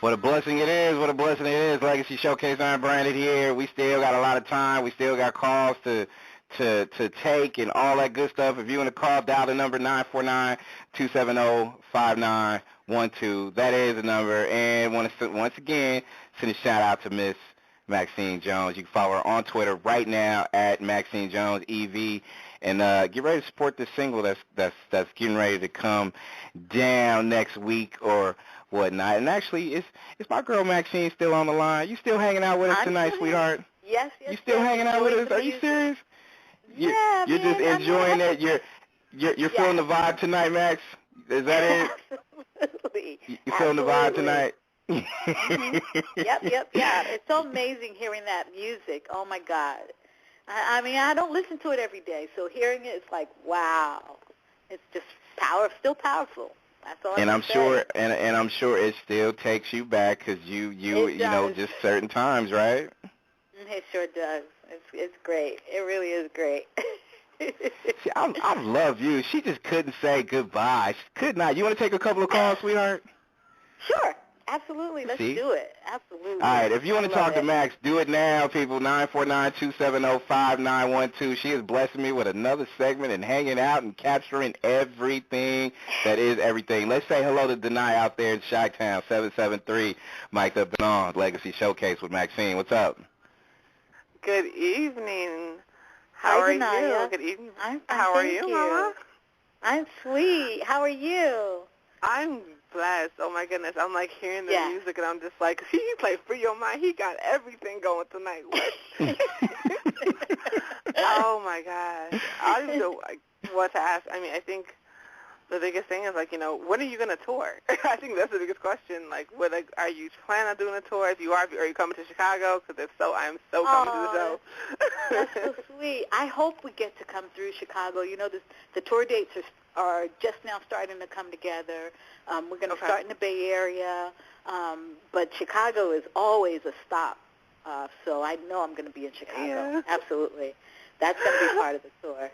What a blessing it is. What a blessing it is. Legacy Showcase, I'm Brandon here. We still got a lot of time. We still got calls to take and all that good stuff. If you want to call, dial the number 949-270-5912. That is the number. And want to once again send a shout out to Miss Maxine Jones. You can follow her on Twitter right now at Maxine Jones EV. And get ready to support this single that's getting ready to come down next week or whatnot. And actually, is my girl Maxine still on the line? You still hanging out with us tonight, sweetheart? Yes. You still hanging out with us? Are you serious? Yeah, you're just enjoying it. You're feeling the vibe tonight, Max. Is that it? Absolutely. You feeling the vibe tonight? Yep. It's so amazing hearing that music. Oh my God. I mean, I don't listen to it every day, so hearing it, it's like, wow. It's just still powerful. That's all. And I I'm can sure, say. and I'm sure it still takes you back because you know, just certain times, right? It sure does. It's great. It really is great. See, I love you. She just couldn't say goodbye. She could not. You want to take a couple of calls, sweetheart? Sure. Absolutely. Let's do it. Absolutely. All right. If you want to talk to Max, do it now, people. 949-270-5912. She is blessing me with another segment and hanging out and capturing everything that is everything. Let's say hello to Denai out there in Chi-Town, 773, mic'd up and on, Legacy Showcase with Maxine. What's up? Good evening. How are you? Good evening. How are you, Mama? I'm sweet. How are you? I'm blessed. Oh, my goodness. I'm, like, hearing the music, and I'm just like, he played Free Your Mind. He got everything going tonight. Oh, my gosh. I don't even know what to ask. I mean, I think the biggest thing is, like, you know, when are you going to tour? I think that's the biggest question. Like, are you planning on doing a tour? If you are you coming to Chicago? Because if so, I am so coming to the show. That's so sweet. I hope we get to come through Chicago. You know, the tour dates are just now starting to come together. We're going to start in the Bay Area, but Chicago is always a stop. So I know I'm going to be in Chicago. Yeah. Absolutely. That's going to be part of the tour.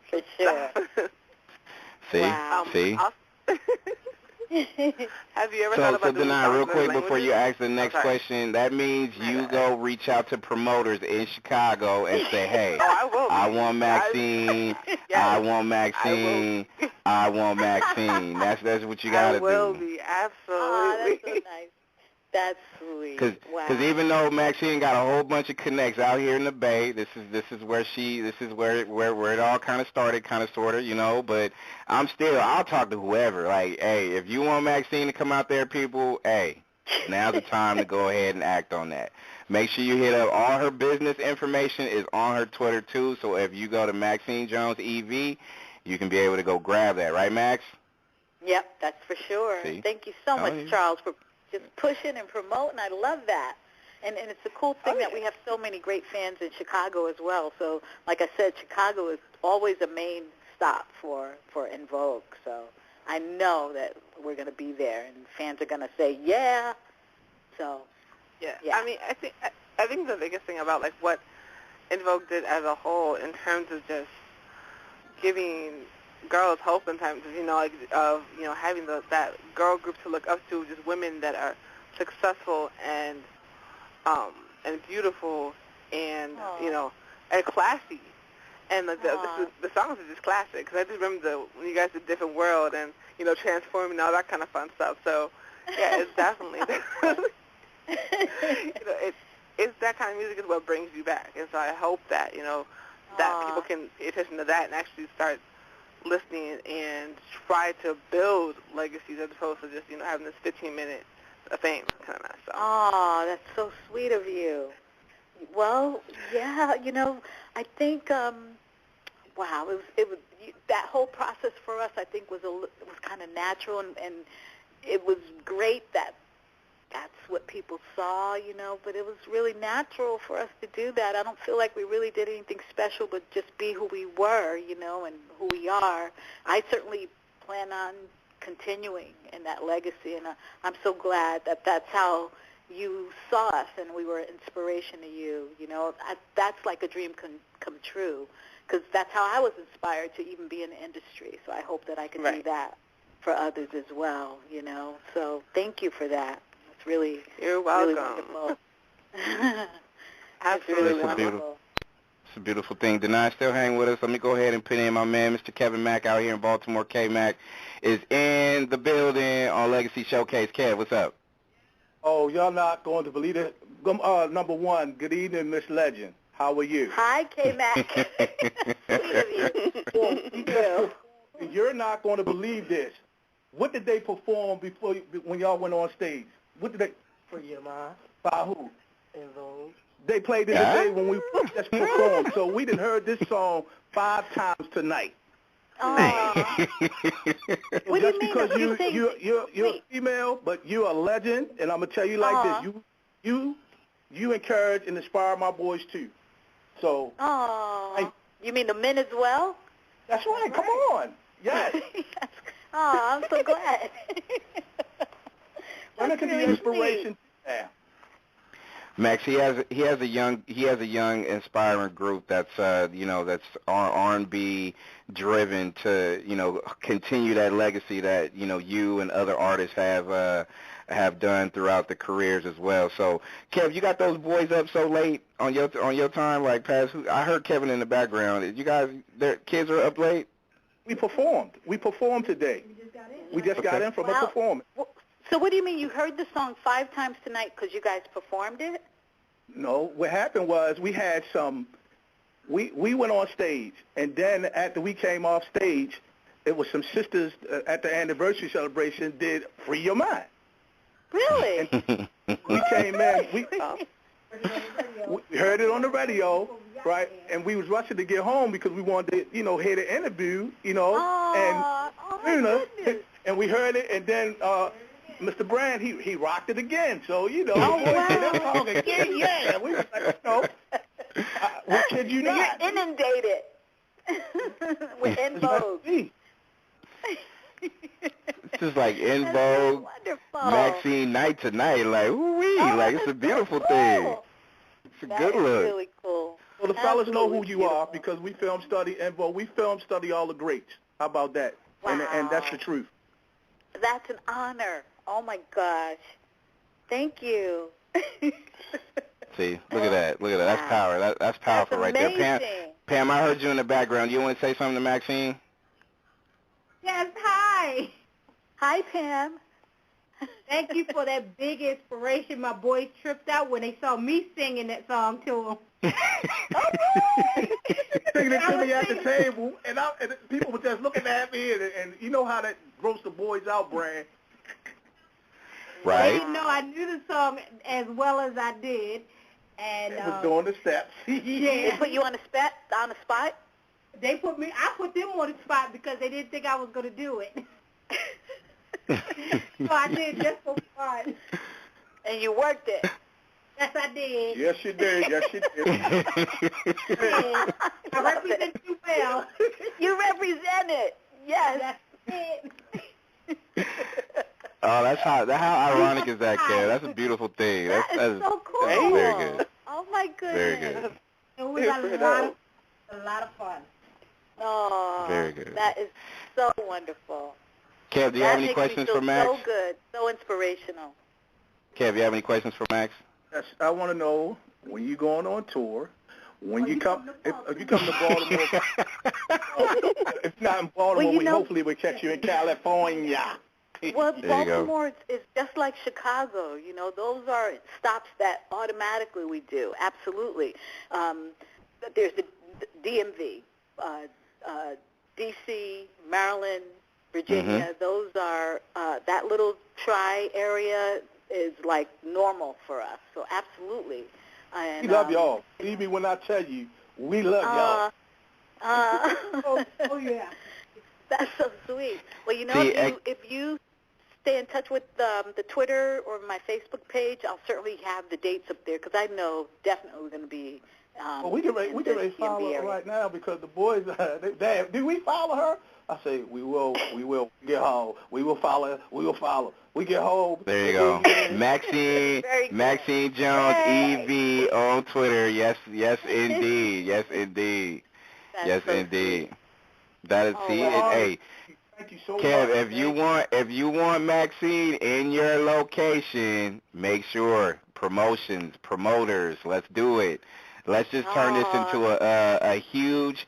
For sure. See? Wow. See? Have you ever thought about doing Denai, real quick languages? before you ask the next question, that means you go reach out to promoters in Chicago and say, hey, I want Maxine, I want Maxine, I want Maxine. That's what you got to do. I will be, absolutely. Oh, that's so nice. That's sweet. Because even though Maxine got a whole bunch of connects out here in the Bay, this is where it all kind of started, kind of sort of, you know. But I'll talk to whoever. Like, hey, if you want Maxine to come out there, people, hey, now's the time to go ahead and act on that. Make sure you hit up all her business information is on her Twitter too. So if you go to Maxine Jones EV, you can be able to go grab that, right, Max? Yep, that's for sure. See? Thank you so much, Charles, for just pushing and promoting. I love that. And it's a cool thing that we have so many great fans in Chicago as well. So, like I said, Chicago is always a main stop for En Vogue. So I know that we're going to be there, and fans are going to say, yeah. So, yeah. I mean, I think the biggest thing about, like, what En Vogue did as a whole in terms of just giving girls hope sometimes, you know, like having that girl group to look up to, just women that are successful and beautiful and and classy, and like the songs are just classic. Because I just remember when you guys did Different World and Transforming and all that kind of fun stuff. So yeah, it's definitely it's that kind of music is what brings you back. And so I hope that that people can pay attention to that and actually start listening and try to build legacies as opposed to just having this 15-minute fame kind of mess. So. Oh, that's so sweet of you. Well, yeah, I think wow, it was that whole process for us. I think was kind of natural, and it was great that that's what people saw, but it was really natural for us to do that. I don't feel like we really did anything special, but just be who we were, and who we are. I certainly plan on continuing in that legacy, and I'm so glad that that's how you saw us and we were inspiration to you. That's like a dream come true, because that's how I was inspired to even be in the industry. So I hope that I can do that for others as well, So thank you for that. It's really, You're welcome. really wonderful. Absolutely It's really wonderful. It's a beautiful thing. Denai, still hang with us. Let me go ahead and put in my man, Mr. Kevin Mack, out here in Baltimore. K-Mac is in the building on Legacy Showcase. Kev, what's up? Oh, y'all not going to believe it. Number one, good evening, Miss Legend. How are you? Hi, K-Mac. You're not going to believe this. What did they perform when y'all went on stage? What did they? For your mom. By who? En Vogue. They played it today when we just performed. So we done heard this song 5 times tonight. Oh. What do you mean? Because you're female, but you're a legend, and I'm gonna tell you like this: you encourage and inspire my boys too. So. Oh. You mean the men as well? That's right. Come on. Yes. Oh, I'm so glad. When it can be inspiration. Yeah. Max, he has a young inspiring group that's that's R&B driven to continue that legacy that you and other artists have done throughout the careers as well. So Kev, you got those boys up so late on your time, like past. I heard Kevin in the background. You guys, their kids are up late. We performed today. We just got in from a performance. So what do you mean you heard the song 5 times tonight because you guys performed it? No, what happened was we had we went on stage, and then after we came off stage, it was some sisters at the anniversary celebration did Free Your Mind. Really? And we came in, we heard it on the radio, right, and we was rushing to get home because we wanted to, hear the interview, and we heard it, and then Mr. Brand, he rocked it again. So, that song again, yeah. We was like, we kid you not. You're inundated with En Vogue. It's just like En Vogue, Maxine night to night, like, ooh-wee, like it's a beautiful thing. It's a good look. That's really cool. Well, the fellas know who you are because we film study En Vogue. We film study all the greats. How about that? Wow. And that's the truth. That's an honor. Oh, my gosh. Thank you. See, look at that. Look at that. That's power. That's powerful right there. Pam, I heard you in the background. You want to say something to Maxine? Yes, hi. Hi, Pam. Thank you for that big inspiration. My boys tripped out when they saw me singing that song to them. Singing it to me at the table, and people were just looking at me, and you know how that grossed the boys out, Brand. Right. They didn't know I knew the song as well as I did. And they was doing the steps. Yeah. They put you on the spot? I put them on the spot because they didn't think I was going to do it. So I did just for fun. And you worked it. Yes, I did. Yes, you did. Yes, you did. I represent you well. You represent it. Yes. That's it. Oh, that's how ironic is that, Kev? That's a beautiful thing. That is so cool. Very good. Oh, my goodness. Very good. It was a lot of fun. Oh, very good. That is so wonderful. Kev, do you have any questions for Max? So good, so inspirational. Kev, you have any questions for Max? Yes, I want to know when you going on tour. When you come, if you come to Baltimore, if not in Baltimore, hopefully we'll catch you in California. Well, Baltimore is just like Chicago. Those are stops that automatically we do. Absolutely. There's the DMV, D.C., Maryland, Virginia. Mm-hmm. Those are that little tri-area is like normal for us. So absolutely. And, we love y'all. Believe me when I tell you, we love y'all. Oh yeah. That's so sweet. Well, if you stay in touch with the Twitter or my Facebook page, I'll certainly have the dates up there because I know definitely we're going to be. We can follow her right now because the boys. Did we follow her? I say we will get home. We will follow. We get home. There you go. Maxine Jones, EV on Twitter. Yes, indeed. Yes, indeed. That's so indeed. Sweet. That is hey. Thank you so much. Kev, if you want Maxine in your location, make sure promoters, let's do it. Let's just turn this into a huge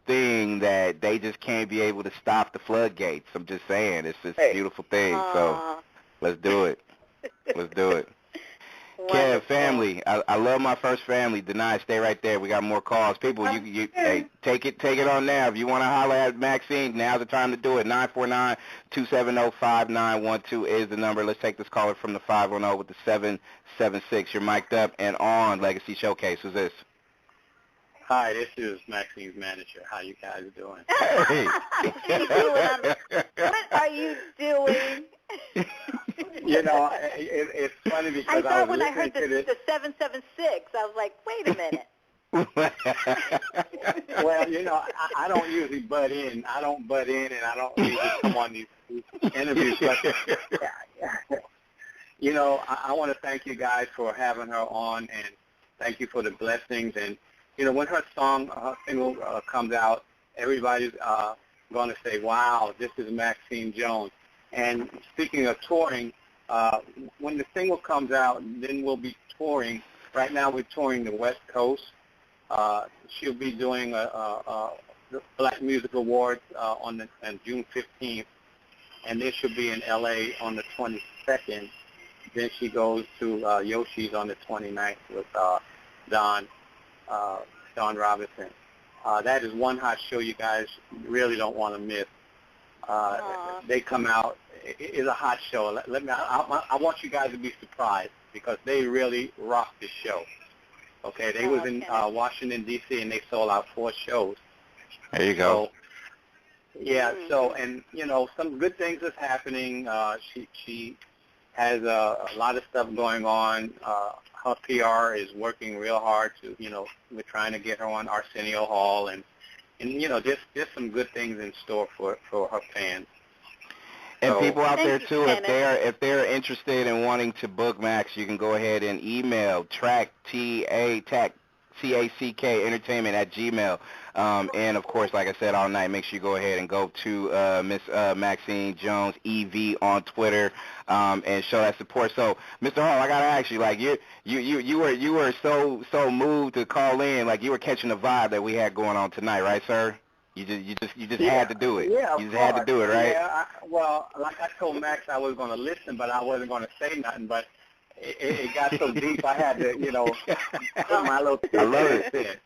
thing that they just can't be able to stop the floodgates. I'm just saying, it's just a beautiful thing. So let's do it. Let's do it. Kev, family, I love my first family. Denai, stay right there. We got more calls. People, you hey, take it on now. If you want to holler at Maxine, now's the time to do it. 949-270-5912 is the number. Let's take this caller from the 510 with the 776. You're mic'd up and on Legacy Showcase. Who's this? Hi, this is Maxine's manager. How you guys doing? Hey. What are you doing? You know, it's funny because I thought was when I heard listening the 776, I was like, wait a minute. Well, you know, I don't usually butt in. I don't butt in, and I don't usually come on these interviews. But, you know, I want to thank you guys for having her on, and thank you for the blessings. And, you know, when her single comes out, everybody's going to say, wow, this is Maxine Jones. And speaking of touring, when the single comes out, then we'll be touring. Right now we're touring the West Coast. She'll be doing the Black Music Awards on June 15th, and then she'll be in L.A. on the 22nd. Then she goes to Yoshi's on the 29th with Don Robinson. That is one hot show you guys really don't want to miss. They come out. It's a hot show. I want you guys to be surprised because they really rock this show. Okay, they was in Washington, D.C., and they sold out 4 shows. There you go. So, yeah, so, and, you know, some good things is happening. She has a lot of stuff going on. Her PR is working real hard to, you know, we're trying to get her on Arsenio Hall, and you know, just some good things in store for her fans. And so, people out there too, Kenneth. if they're interested in wanting to book Max, you can go ahead and email TACK Entertainment at Gmail. And of course, like I said all night, make sure you go ahead and go to Miss Maxine Jones EV on Twitter and show that support. So, Mr. Hall, I gotta ask you, like you were so moved to call in, like you were catching the vibe that we had going on tonight, right, sir? You just had to do it. Yeah, you just had to do it, right? Yeah. Well, like I told Max, I was going to listen, but I wasn't going to say nothing. But it got so deep, I had to, you know, put my little I love it. in.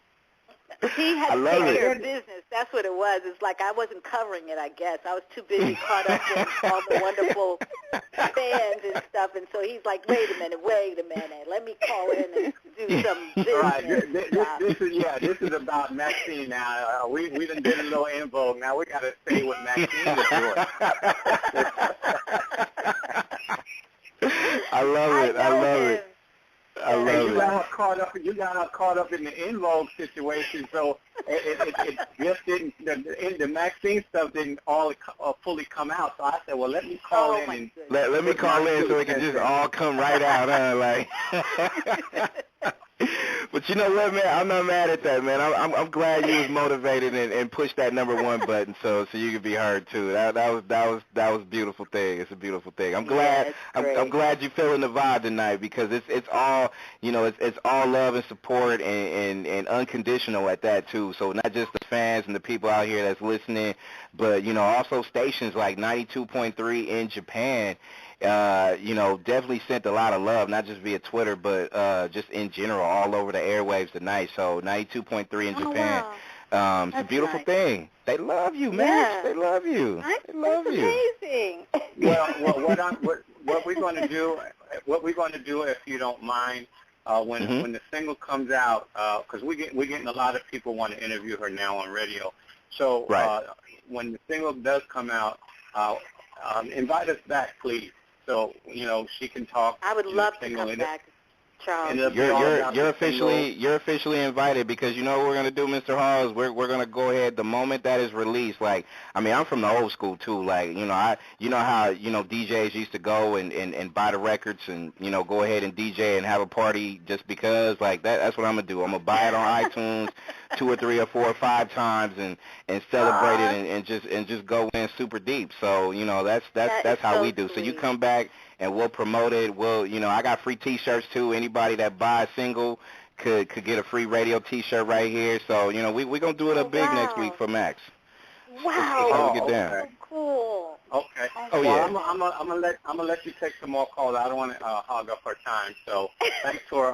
He had to take care of business. That's what it was. It's like I wasn't covering it, I guess. I was too busy caught up in all the wonderful fans and stuff. And so he's like, wait a minute. Let me call in and do some business. Right. This is about Maxine now. We done did a little En Vogue. Now we got to say what Maxine is doing. I love it. I love it. You got her caught up in the En Vogue situation, so it just didn't. The Maxine stuff didn't all fully come out. So I said, well, let me call in and let me call in so it can just all come right out, huh? Like. But you know what, man? I'm not mad at that, man. I'm glad you was motivated and pushed that #1 button so you could be heard too. That was a beautiful thing. It's a beautiful thing. I'm glad I'm glad you're feeling the vibe tonight because it's all it's all love and support and unconditional at that too. So not just the fans and the people out here that's listening, but also stations like 92.3 in Japan. Definitely sent a lot of love, not just via Twitter, but just in general, all over the airwaves tonight. So 92.3 in Japan. Wow. It's a beautiful thing. They love you, man. Yeah. They love you. They love you. Amazing. Well, what we're going to do, if you don't mind, when the single comes out, because we're getting a lot of people want to interview her now on radio. So when the single does come out, invite us back, please. So, she can talk. I would love to come back. Charles. And it'll be all about You're the single. officially invited, because you know what we're gonna do, Mr. Halls. We're gonna go ahead the moment that is released. Like, I mean, I'm from the old school too. Like, you know how DJs used to go and buy the records and go ahead and DJ and have a party just because. Like that's what I'm gonna do. I'm gonna buy it on iTunes 2 or 3 or 4 or 5 times and celebrate it and just go in super deep. So that's how so we do. So you sweet. come back and we'll promote it. I got free T-shirts too. Anybody that buys a single could get a free radio T-shirt right here. So we're gonna do it up big next week for Max. Wow, How we get down. so cool. Okay. Oh, well, yeah. I'm gonna let you take some more calls. I don't want to hog up her time. So thanks for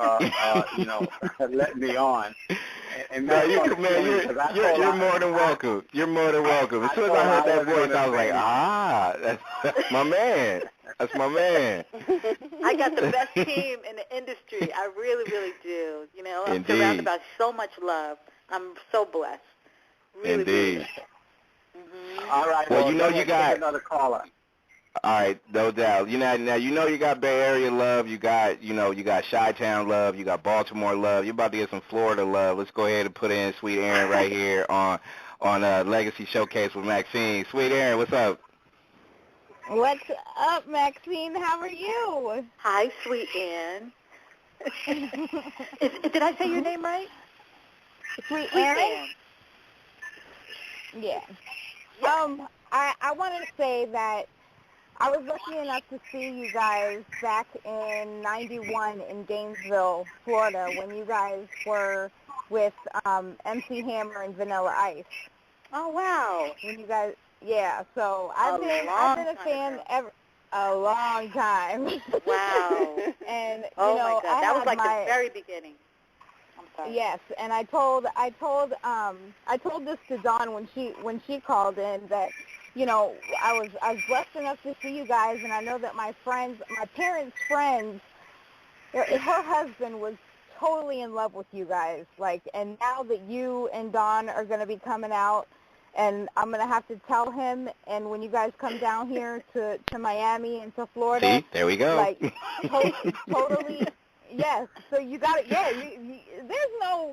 letting me on. And No, you're more than welcome. You're more than welcome. As soon as I heard that voice, I was like, that's my man. That's my man. I got the best team in the industry. I really, really do. I'm Indeed. surrounded by so much love. I'm so blessed. Really, Indeed. Really. Mm-hmm. All right. Well, you take got another caller. All right, no doubt. Now you got Bay Area love. You got Chi-Town love. You got Baltimore love. You're about to get some Florida love. Let's go ahead and put in Sweet Aaron right here on Legacy Showcase with Maxine. Sweet Aaron, what's up? What's up, Maxine? How are you? Hi, Sweet Ann. Did I say your name right? Sweet Sweet Aaron? Ann. Yeah. I wanted to say that I was lucky enough to see you guys back in '91 in Gainesville, Florida, when you guys were with MC Hammer and Vanilla Ice. Oh, wow. When you guys, yeah. So I've been a fan a long time. Wow. And oh my God, that was like the very beginning. I'm sorry. Yes, and I told this to Dawn when she called in that, I was blessed enough to see you guys, and I know that my parents' friends, her husband was totally in love with you guys. And now that you and Dawn are going to be coming out, and I'm going to have to tell him, and when you guys come down here to Miami and to Florida. See, there we go. Totally. Yes, so you got it. Yeah,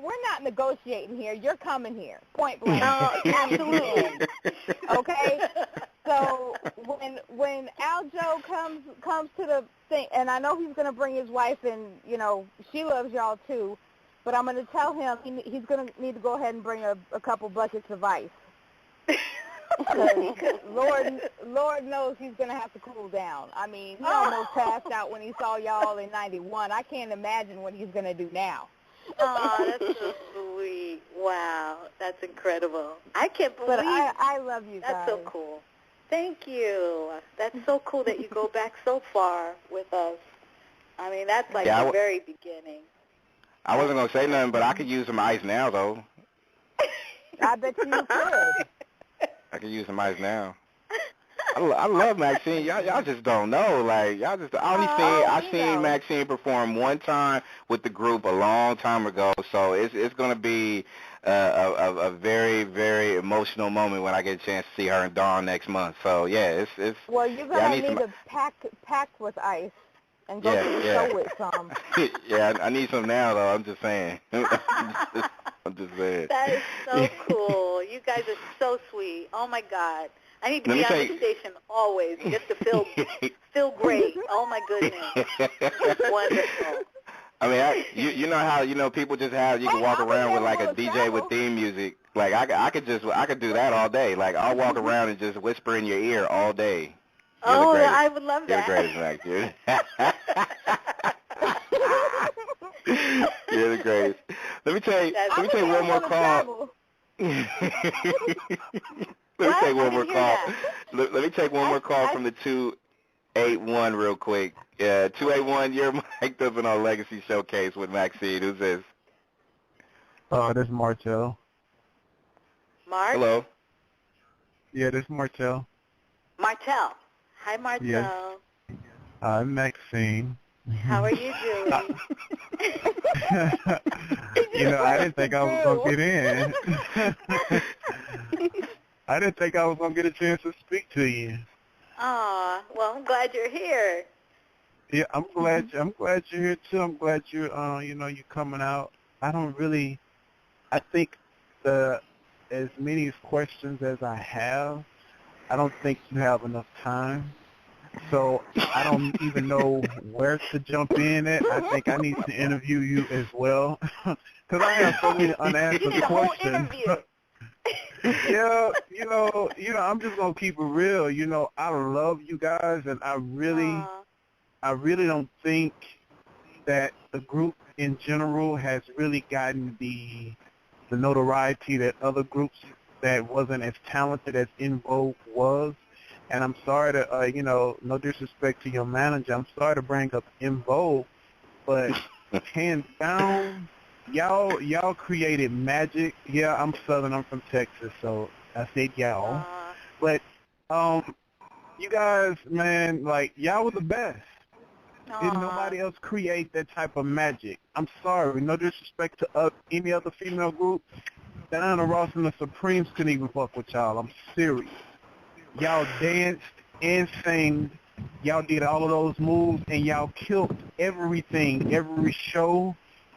we're not negotiating here. You're coming here, point blank. Absolutely. Okay. So when Aljo comes to the thing, and I know he's going to bring his wife, and she loves y'all too, but I'm going to tell him he's going to need to go ahead and bring a couple buckets of ice. Lord knows he's going to have to cool down. I mean, he almost passed out when he saw y'all in '91. I can't imagine what he's going to do now. Oh, that's so sweet. Wow, that's incredible. I can't believe. But I love you guys. That's so cool. Thank you. That's so cool that you go back so far with us. I mean, that's like the very beginning. I wasn't going to say nothing, but I could use some ice now, though. I bet you could. I could use some ice now. I love Maxine. Y'all just don't know. I seen Maxine perform one time with the group a long time ago. So it's gonna be a very, very emotional moment when I get a chance to see her and Dawn next month. So yeah, it's. Well, you're gonna need to pack with ice and go to the show with some. Yeah, I need some now though. I'm just saying. I'm just saying. That is so cool. You guys are so sweet. Oh my God. I need to be on this station always just to feel great. Oh my goodness. Wonderful. I mean, you know how people just have you can walk around with like a DJ with theme music. Like I could do that all day. Like I'll walk around and just whisper in your ear all day. I would love that. You're the greatest, Max. You're the greatest. Let me tell you one more call. Let me take one more call. Let me take one more call from the 281 real quick. 281, you're mic'd up on Legacy Showcase with Maxine. Who's this? This is Martel. Mark? Hello. Yeah, this is Martel. Martel. Hi, Martel. Yes. I'm Maxine. How are you doing? I didn't think I was going to get in. I didn't think I was going to get a chance to speak to you. Aw, well, I'm glad you're here. Yeah, I'm glad. I'm glad you're here too. I'm glad you're, you're coming out. I don't really. I think as many questions as I have, I don't think you have enough time. So I don't even know where to jump in at. I think I need to interview you as well, because I have so many unanswered questions. Yeah, I'm just gonna keep it real. I love you guys, and I really don't think that the group in general has really gotten the notoriety that other groups that wasn't as talented as En Vogue was. And I'm sorry to, no disrespect to your manager, I'm sorry to bring up En Vogue, but hands down, y'all created magic. Yeah, I'm Southern, I'm from Texas, so I said y'all. But you guys, man, like, y'all were the best. Did nobody else create that type of magic? I'm sorry, no disrespect to any other female group. Diana Ross and the Supremes couldn't even fuck with y'all. I'm serious. Y'all danced and sang. Y'all did all of those moves, and y'all killed everything, every show,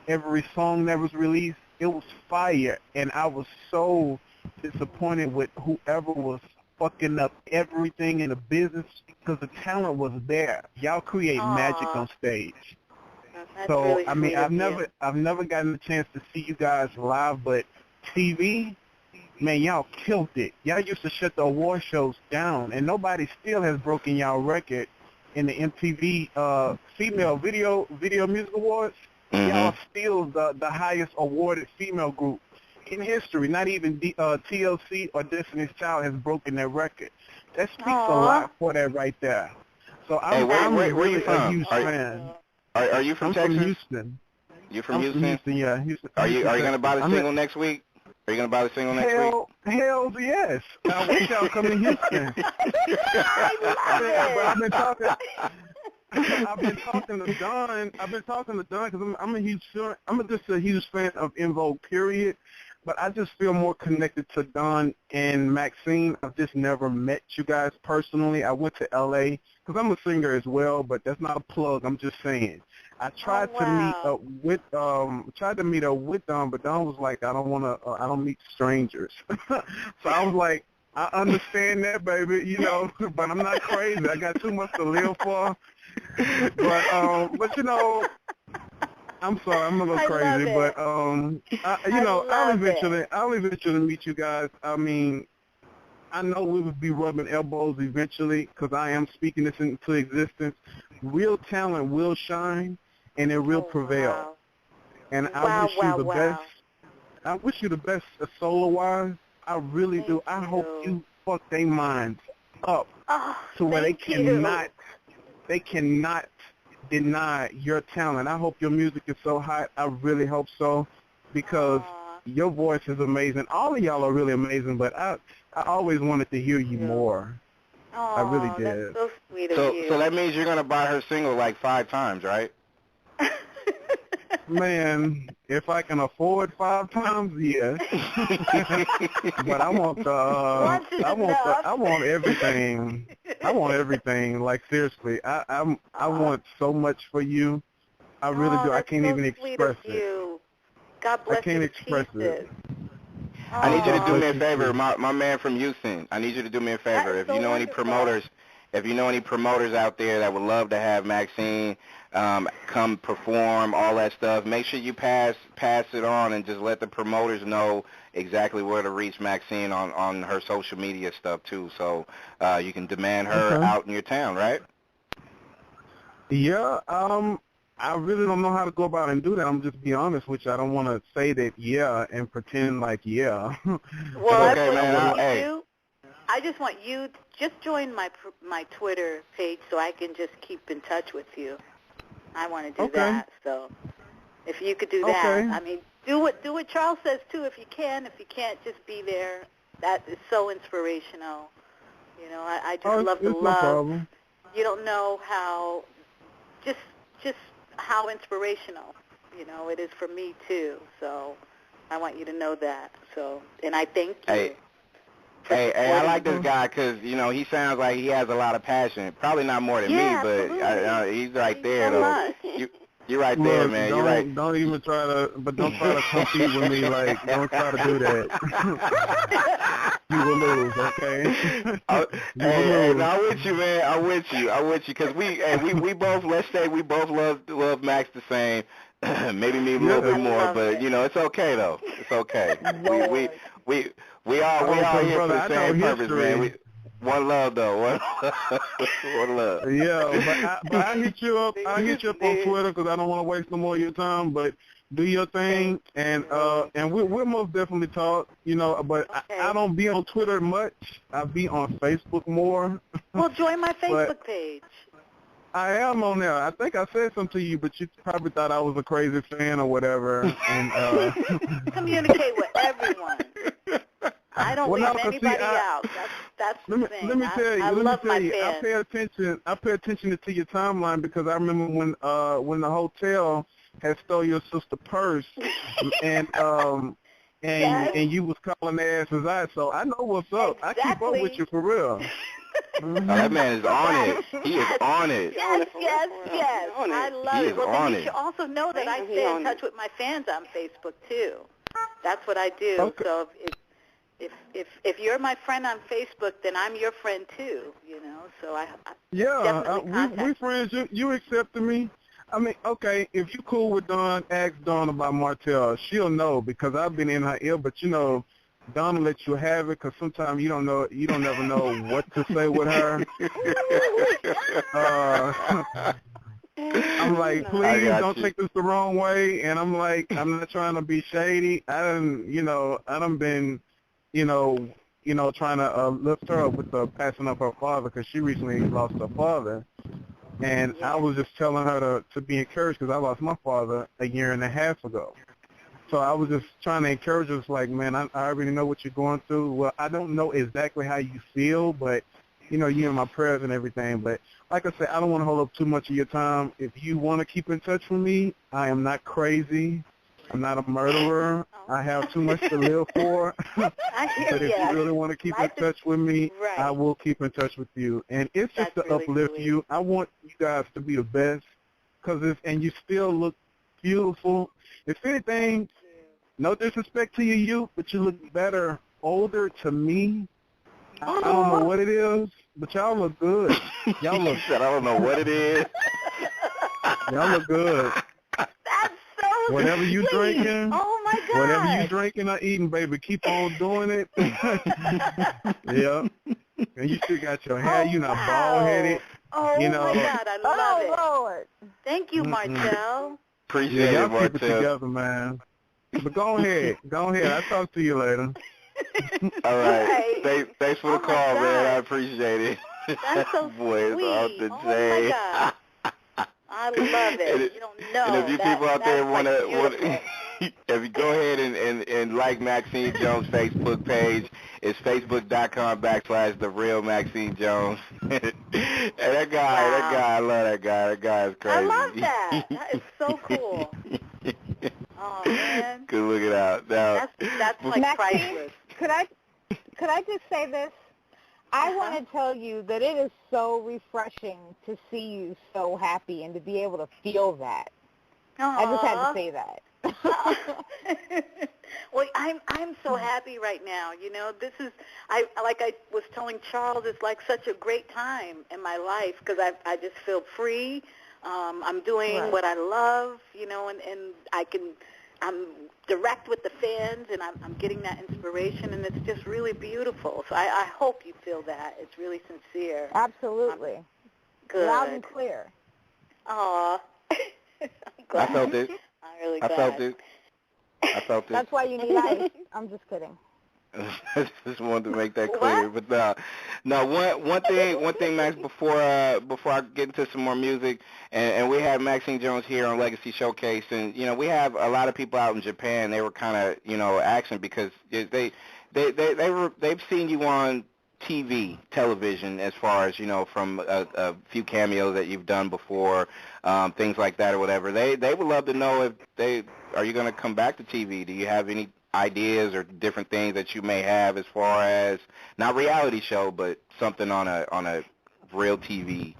every song that was released. It was fire, and I was so disappointed with whoever was fucking up everything in the business, because the talent was there. Y'all create magic on stage. That's So really I mean, sweet I've never gotten a chance to see you guys live, but TV, man, y'all killed it. Y'all used to shut the award shows down, and nobody still has broken y'all record in the MTV Female Video Music Awards. Mm-hmm. Y'all still the highest awarded female group in history. Not even TLC or Destiny's Child has broken their record. That speaks a lot for that right there. So I'm where you really from? a huge fan. Are you from I'm Texas? from Houston. You from I'm Houston? From Houston, yeah. Houston, Are you gonna buy the I'm single next week? Are you gonna buy the single next week? Hell yes. I wish y'all come to Houston. I I've been talking to Don. Because I'm a huge fan. Just a huge fan of En Vogue, period. But I just feel more connected to Don and Maxine. I've just never met you guys personally. I went to L.A. because I'm a singer as well, but that's not a plug. I'm just saying. I tried to meet up with Don, but Don was like, I don't meet strangers. So I was like, I understand that, baby, but I'm not crazy. I got too much to live for. But I'm sorry, I'm a little crazy, but I'll eventually meet you guys. I mean, I know we would be rubbing elbows eventually, because I am speaking this into existence. Real talent will shine, and it will prevail. Wow. And I wish you the best. I wish you the best solo-wise. I really do. I hope you fuck their minds up to where they cannot deny your talent. I hope your music is so hot. I really hope so, because your voice is amazing. All of y'all are really amazing, but I always wanted to hear you more. I really did. That's so sweet of you. So that means you're gonna buy her single like 5 times, right? Man, if I can afford 5 times, yes. But I want everything. I want everything. Like, seriously, I want so much for you. I really do. I can't even express it. God bless you. I can't express it. I need you to do me a favor, my man from Houston. I need you to do me a favor. If you know any promoters out there that would love to have Maxine come perform, all that stuff, make sure you pass it on and just let the promoters know exactly where to reach Maxine on her social media stuff too, so you can demand her out in your town, right? Yeah, I really don't know how to go about and do that. I'm just be honest with you. I don't want to say that and pretend like Well, okay, man. I just want you to just join my Twitter page so I can just keep in touch with you. I want to do that. So if you could do that, I mean, do what Charles says too. If you can, if you can't, just be there. That is so inspirational. I just love the love. No problem. You don't know how just how inspirational it is for me too. So I want you to know that. So, and I thank you. Hey, Hey, I like this guy because, you know, he sounds like he has a lot of passion. Probably not more than me, but he's right there, though. You're right there, Look, man. You're right. Don't even try to, but don't try to compete with me. Like, don't try to do that. You will lose, okay? Hey, no, I'm with you, man. I'm with you, because we both, let's say we both love Max the same. Maybe me a little bit more, but you know, it's okay though. It's okay. We all here for the same purpose, man. One love though. One love. Yeah, but I hit you up. I hit you up on Twitter because I don't want to waste no more of your time. But do your thing, and we'll most definitely talk. You know, but I don't be on Twitter much. I be on Facebook more. Well, join my Facebook page. I am on there. I think I said something to you, but you probably thought I was a crazy fan or whatever. And communicate with everyone. I don't leave anybody out. That's the thing. Let me tell you. I love my fans. I pay attention to your timeline because I remember when the hotel had stole your sister's purse, and you was calling their asses out. So I know what's up. Exactly. I keep up with you for real. Mm-hmm. That man is on it. He is on it. Yes. I love it. Well, then you should also know that I stay in touch with my fans on Facebook too. That's what I do. Okay. So if you're my friend on Facebook, then I'm your friend too. You know. So I we friends. You accepted me. I mean, okay, if you cool with Dawn, ask Dawn about Martell. She'll know because I've been in her ear. But you know, Dawn will let you have it because sometimes you don't never know what to say with her. I'm like, please don't take this the wrong way. And I'm like, I'm not trying to be shady. I done been, trying to lift her up with the passing of her father because she recently lost her father. And I was just telling her to be encouraged because I lost my father a year and a half ago. So I was just trying to encourage us, like, man, I already know what you're going through. Well, I don't know exactly how you feel, but, you know, you're in my prayers and everything. But like I said, I don't want to hold up too much of your time. If you want to keep in touch with me, I am not crazy. I'm not a murderer. I have too much to live for. But if you really want to keep in touch with me, I will keep in touch with you. And it's just to uplift you. I want you guys to be the best, and you still look beautiful. If anything, no disrespect to your youth, but you look better older to me. I don't know what it is, but y'all look good. Y'all look. I don't know what it is. Y'all look good. That's so Whatever you drinking, oh my God. Whatever you drinking or eating, baby, keep on doing it. Yeah. And you still got your hair. You're not bald-headed. Oh, you know. My God, I love it. Lord. Thank you, Martell. Appreciate y'all it, Martell. keep it together, man. But go ahead. I'll talk to you later. All right. Thanks for the call, man. I appreciate it. That's so Boy, sweet. Off the Oh, chain. my God. I love it. You don't know. And if you people out there want to, if you go ahead and like Maxine Jones' Facebook page, it's facebook.com/The Real Maxine Jones. And that guy, I love that guy. That guy is crazy. I love that. That is so cool. Oh man. Good looking out. Now, that's like Maxine, priceless. Could I just say this? I want to tell you that it is so refreshing to see you so happy and to be able to feel that. Aww. I just had to say that. Well, I'm so happy right now. You know, this is like I was telling Charles, it's like such a great time in my life because I just feel free. I'm doing what I love, you know, and I'm direct with the fans, and I'm getting that inspiration, and it's just really beautiful. So I hope you feel that. It's really sincere. Absolutely. Good. Loud and clear. Aw. I felt it. I'm really I glad. felt it. That's why you need ice. I'm just kidding. Just wanted to make that clear. What? But one thing, Max, before I get into some more music, and we have Maxine Jones here on Legacy Showcase, and you know we have a lot of people out in Japan. They were kind of asking because they've seen you on television, as far as from a few cameos that you've done before, things like that or whatever. They would love to know if are you going to come back to TV? Do you have any ideas or different things that you may have as far as not reality show, but something on a real TV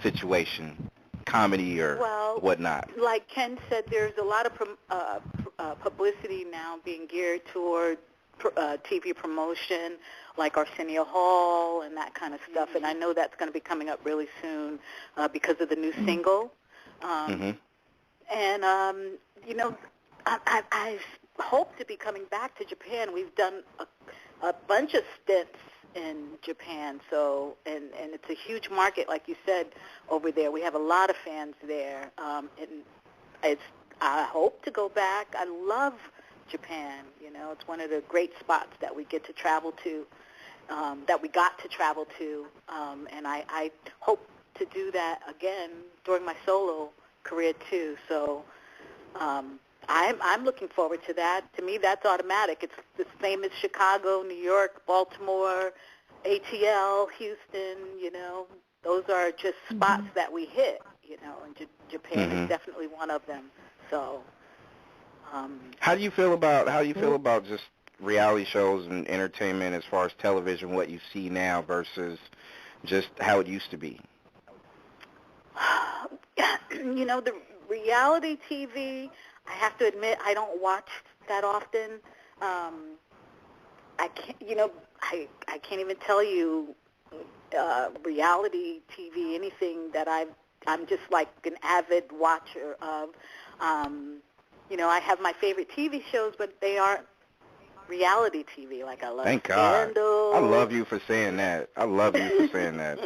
situation, comedy or whatnot? Like Ken said, there's a lot of publicity now being geared toward TV promotion, like Arsenio Hall and that kind of stuff. And I know that's going to be coming up really soon because of the new single. And, you know, I hope to be coming back to Japan. We've done a bunch of stints in Japan, so and it's a huge market, like you said, over there. We have a lot of fans there, and I hope to go back. I love Japan. You know, it's one of the great spots that we get to travel to, that we got to travel to, and I hope to do that again during my solo career too. So I'm looking forward to that. To me, that's automatic. It's the same as Chicago, New York, Baltimore, ATL, Houston. You know, those are just spots that we hit. You know, and Japan is definitely one of them. So, how do you feel about just reality shows and entertainment as far as television? What you see now versus just how it used to be? You know, the reality TV, I have to admit, I don't watch that often. I can't, you know, I can't even tell you reality TV, anything that I'm just like an avid watcher of. You know, I have my favorite TV shows, but they aren't reality TV. Like I love Scandal. God. I love you for saying that. I love you for saying that.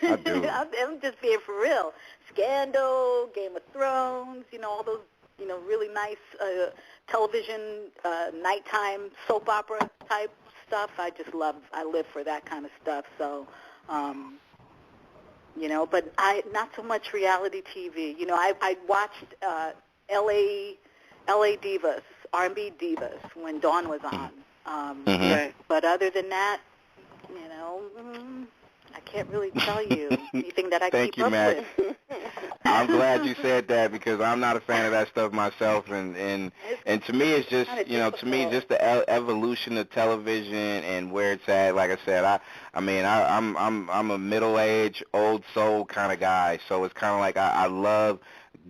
I do. I'm just being for real. Scandal, Game of Thrones, you know, all those, you know, really nice television, nighttime soap opera type stuff. I live for that kind of stuff. So, you know, but not so much reality TV. You know, I watched LA Divas, R&B Divas, when Dawn was on. But other than that, you know, I can't really tell you anything that I keep up Max. with. I'm glad you said that because I'm not a fan of that stuff myself, and to me it's just, you know, to me just the evolution of television and where it's at. Like I said, I'm a middle-aged, old soul kind of guy, so it's kind of like I love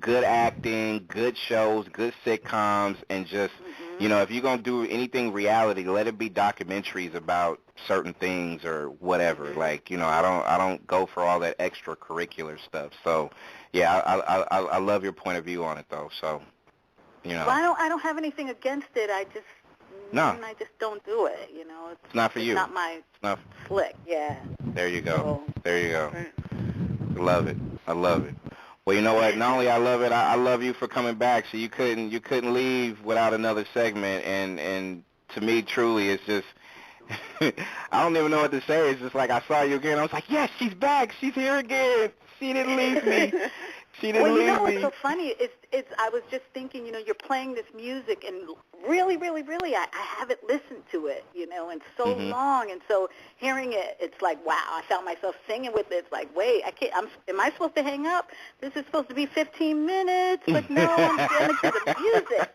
good acting, good shows, good sitcoms, and just, you know, if you're going to do anything reality, let it be documentaries about certain things or whatever. Like, you know, I don't go for all that extracurricular stuff. So, yeah, I love your point of view on it, though. So, you know. Well, I don't have anything against it. I just don't do it, you know. It's not for you. It's not my flick, yeah. There you go. There you go. I love it. I love it. Well, you know what? Not only I love it, I love you for coming back. So you couldn't leave without another segment. And to me, truly, it's just I don't even know what to say. It's just like I saw you again. I was like, yes, she's back. She's here again. She didn't leave me. She didn't leave me. Well, you know what's so funny? I was just thinking, you know, you're playing this music, and really, really, really, I haven't listened to it, you know, in so long. And so hearing it, it's like, wow, I found myself singing with it. It's like, wait, am I supposed to hang up? This is supposed to be 15 minutes, but no, I'm jamming to the music.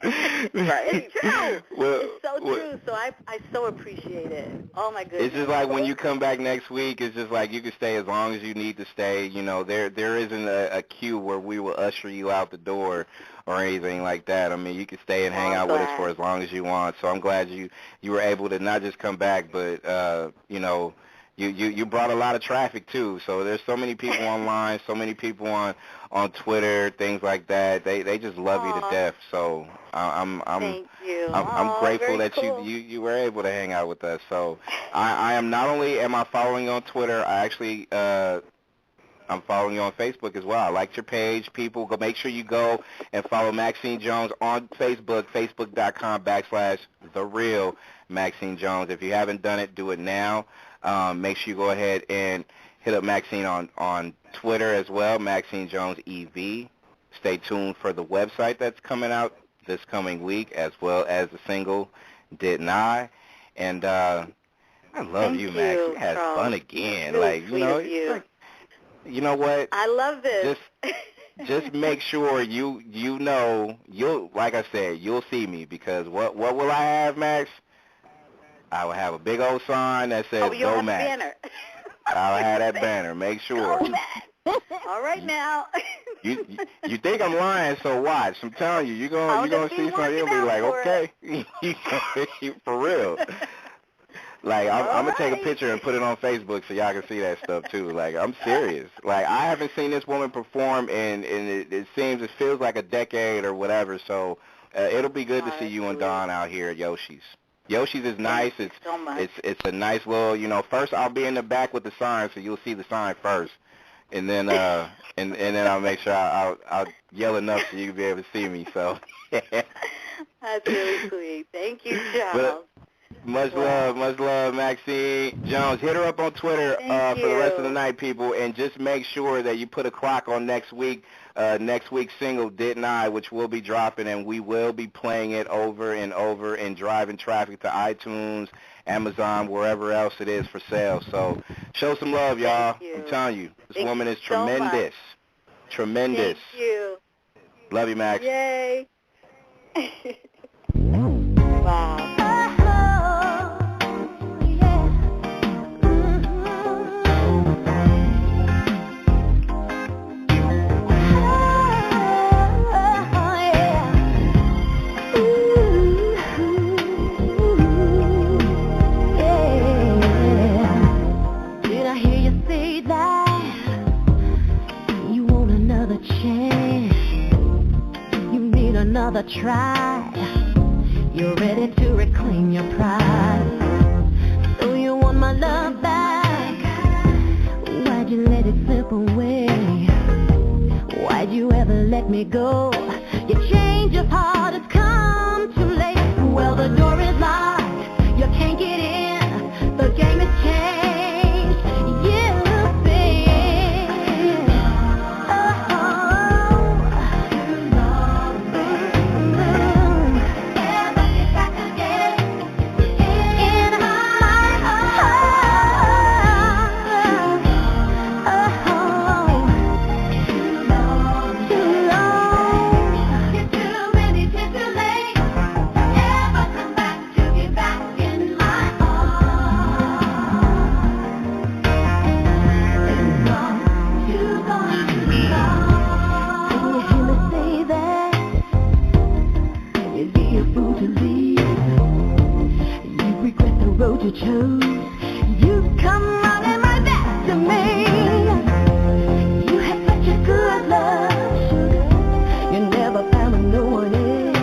It's true. It's so true. So I so appreciate it. Oh, my goodness. It's just like when you come back next week, it's just like you can stay as long as you need to stay. You know, there isn't a queue where we will usher you out the door or anything like that. I mean, you can stay and hang out with us for as long as you want. So I'm glad you were able to not just come back, but, you know, you brought a lot of traffic, too. So there's so many people online, so many people on Twitter, things like that. They just love you to death. So I'm grateful that you were able to hang out with us. So I am not only am I following you on Twitter, I actually I'm following you on Facebook as well. I liked your page. People, go make sure you go and follow Maxine Jones on Facebook, facebook.com/The Real Maxine Jones. If you haven't done it, do it now. Make sure you go ahead and hit up Maxine on Twitter as well, Maxine Jones EV. Stay tuned for the website that's coming out this coming week, as well as the single Didn't I? And I love you, Max. We had fun again. Really like, you know, you. Like, you know what? I love this. just make sure you know, like I said, you'll see me, because what will I have, Max? I will have a big old sign that says Go Max. Banner. I'll have that banner. Make sure. Go Max. All right now. You think I'm lying? So watch. I'm telling you, you're gonna see something. You'll be like, okay, for real. Like I'm gonna take a picture and put it on Facebook so y'all can see that stuff too. Like I'm serious. Like I haven't seen this woman perform in it feels like a decade or whatever. So it'll be good to see you and Dawn out here at Yoshi's. Yoshi's is nice. It's a nice little, first I'll be in the back with the sign, so you'll see the sign first, and then and then I'll make sure I'll yell enough so you can be able to see me. So that's really sweet. Thank you, Charles. Much love, Maxine Jones. Hit her up on Twitter for the rest of the night, people, and just make sure that you put a clock on next week's single, Didn't I, which will be dropping, and we will be playing it over and over and driving traffic to iTunes, Amazon, wherever else it is for sale. So show some love, y'all. I'm telling you, this woman is tremendous. Tremendous. Thank you. Love you, Max. Yay. Wow. Another try. You're ready to reclaim your pride. So you want my love back. Why'd you let it slip away? Why'd you ever let me go? Your change of heart has come too late. Well, the door is locked. You can't get in. The game has changed. You chose, you come running right back to me. You had such a good love, sugar. You never found no one else.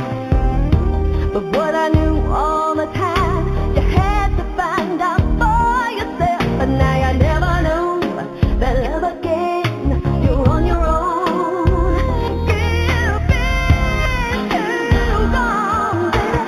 But what I knew all the time, you had to find out for yourself. But now you never know that love again. You're on your own. You've been too gone, baby.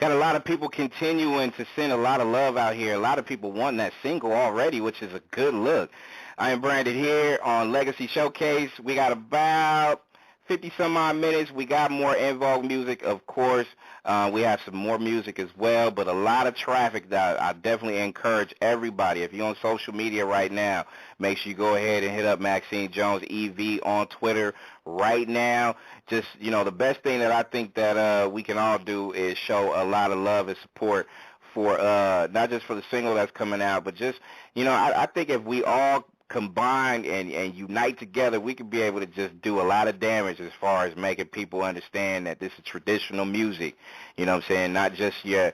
got a lot of people continuing to send a lot of love out here. A lot of people wanting that single already, which is a good look. I am Brandon here on Legacy Showcase. We got about 50-some-odd minutes. We got more En Vogue music, of course. We have some more music as well, but a lot of traffic that I definitely encourage everybody. If you're on social media right now, make sure you go ahead and hit up Maxine Jones EV on Twitter right now. Just, the best thing that I think that we can all do is show a lot of love and support for not just for the single that's coming out, but just, I think if we all combine and unite together, we could be able to just do a lot of damage as far as making people understand that this is traditional music. You know what I'm saying? Not just your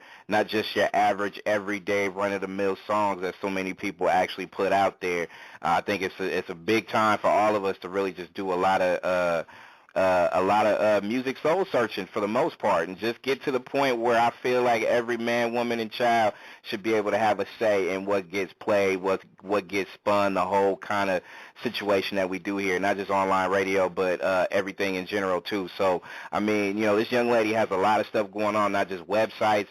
average everyday run-of-the-mill songs that so many people actually put out there. I think it's a big time for all of us to really just do a lot of music soul searching for the most part, and just get to the point where I feel like every man, woman, and child should be able to have a say in what gets played, what gets spun, the whole kind of situation that we do here, not just online radio, but everything in general too. So, I mean, this young lady has a lot of stuff going on, not just websites,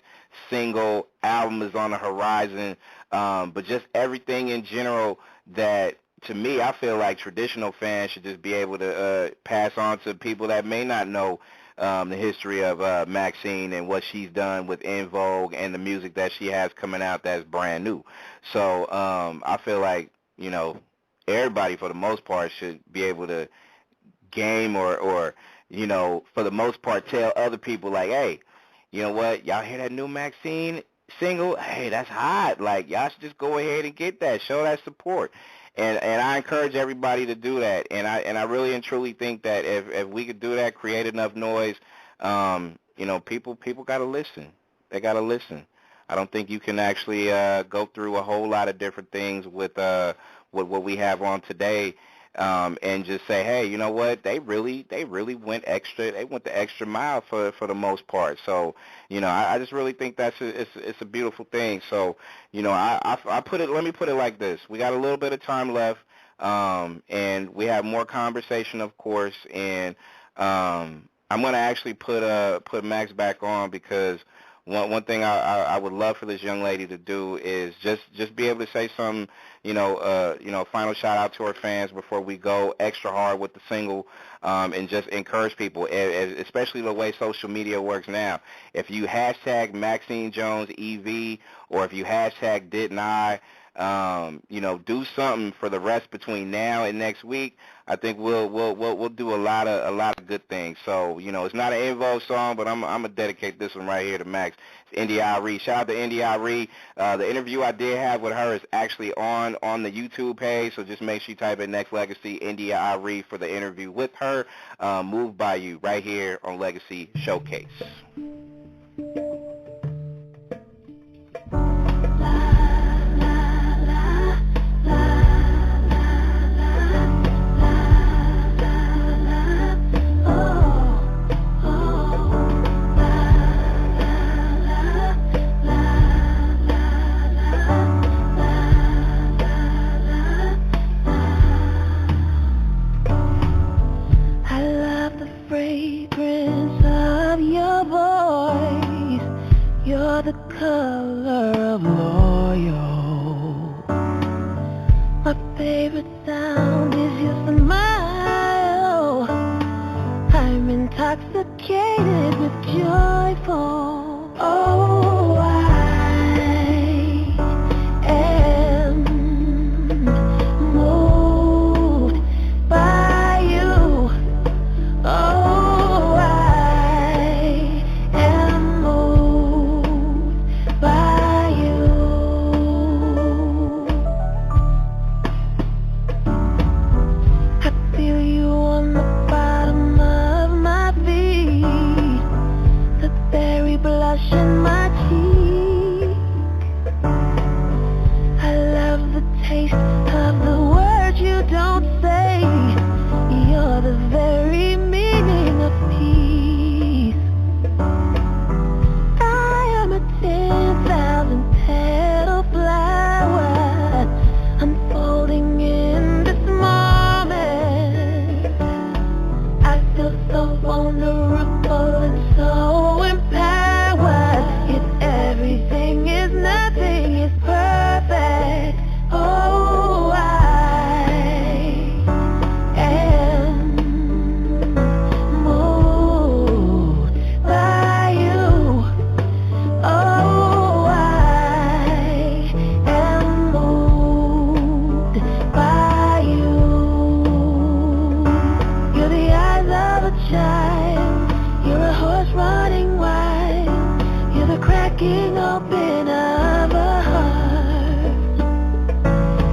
single, album is on the horizon, but just everything in general that, to me, I feel like traditional fans should just be able to pass on to people that may not know the history of Maxine and what she's done with En Vogue and the music that she has coming out that's brand new. So I feel like, everybody for the most part should be able to game or for the most part tell other people like, hey, you know what, y'all hear that new Maxine single? Hey, that's hot. Like, y'all should just go ahead and get that. Show that support. And I encourage everybody to do that. And I really and truly think that if we could do that, create enough noise, people got to listen. They got to listen. I don't think you can actually go through a whole lot of different things with what we have on today and just say, hey, you know what? They really went extra. They went the extra mile for the most part. So, I just really think it's a beautiful thing. So, I put it. Let me put it like this: we got a little bit of time left, and we have more conversation, of course. And I'm going to actually put Max back on because one thing I would love for this young lady to do is just be able to say some, final shout out to her fans before we go extra hard with the single, and just encourage people, especially the way social media works now. If you hashtag Maxine Jones EV or if you hashtag Didn't I, do something for the rest between now and next week. I think we'll do a lot of good things. So, it's not an En Vogue song, but I'm gonna dedicate this one right here to Max. It's India Ari. Shout out to India Ari. The interview I did have with her is actually on the YouTube page, so just make sure you type in Next Legacy India Ari for the interview with her. Moved by You right here on Legacy Showcase. The color of loyal. My favorite sound is your smile. I'm intoxicated with joyful. Oh, I am moved by you. Oh, I am moved by you. I feel you on the bottom of my feet, the very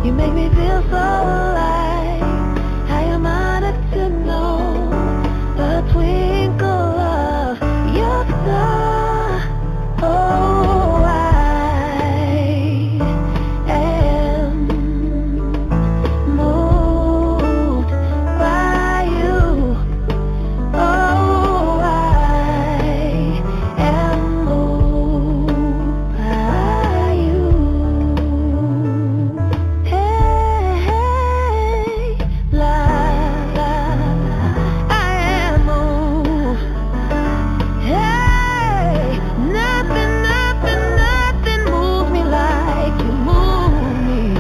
You make me feel so alive. I am honored to know the twinkle of your star. Oh, I am moved by you. Oh, I am moved by you. Hey, la, la, I am moved. Hey, nothing, nothing, nothing moves me like you move me.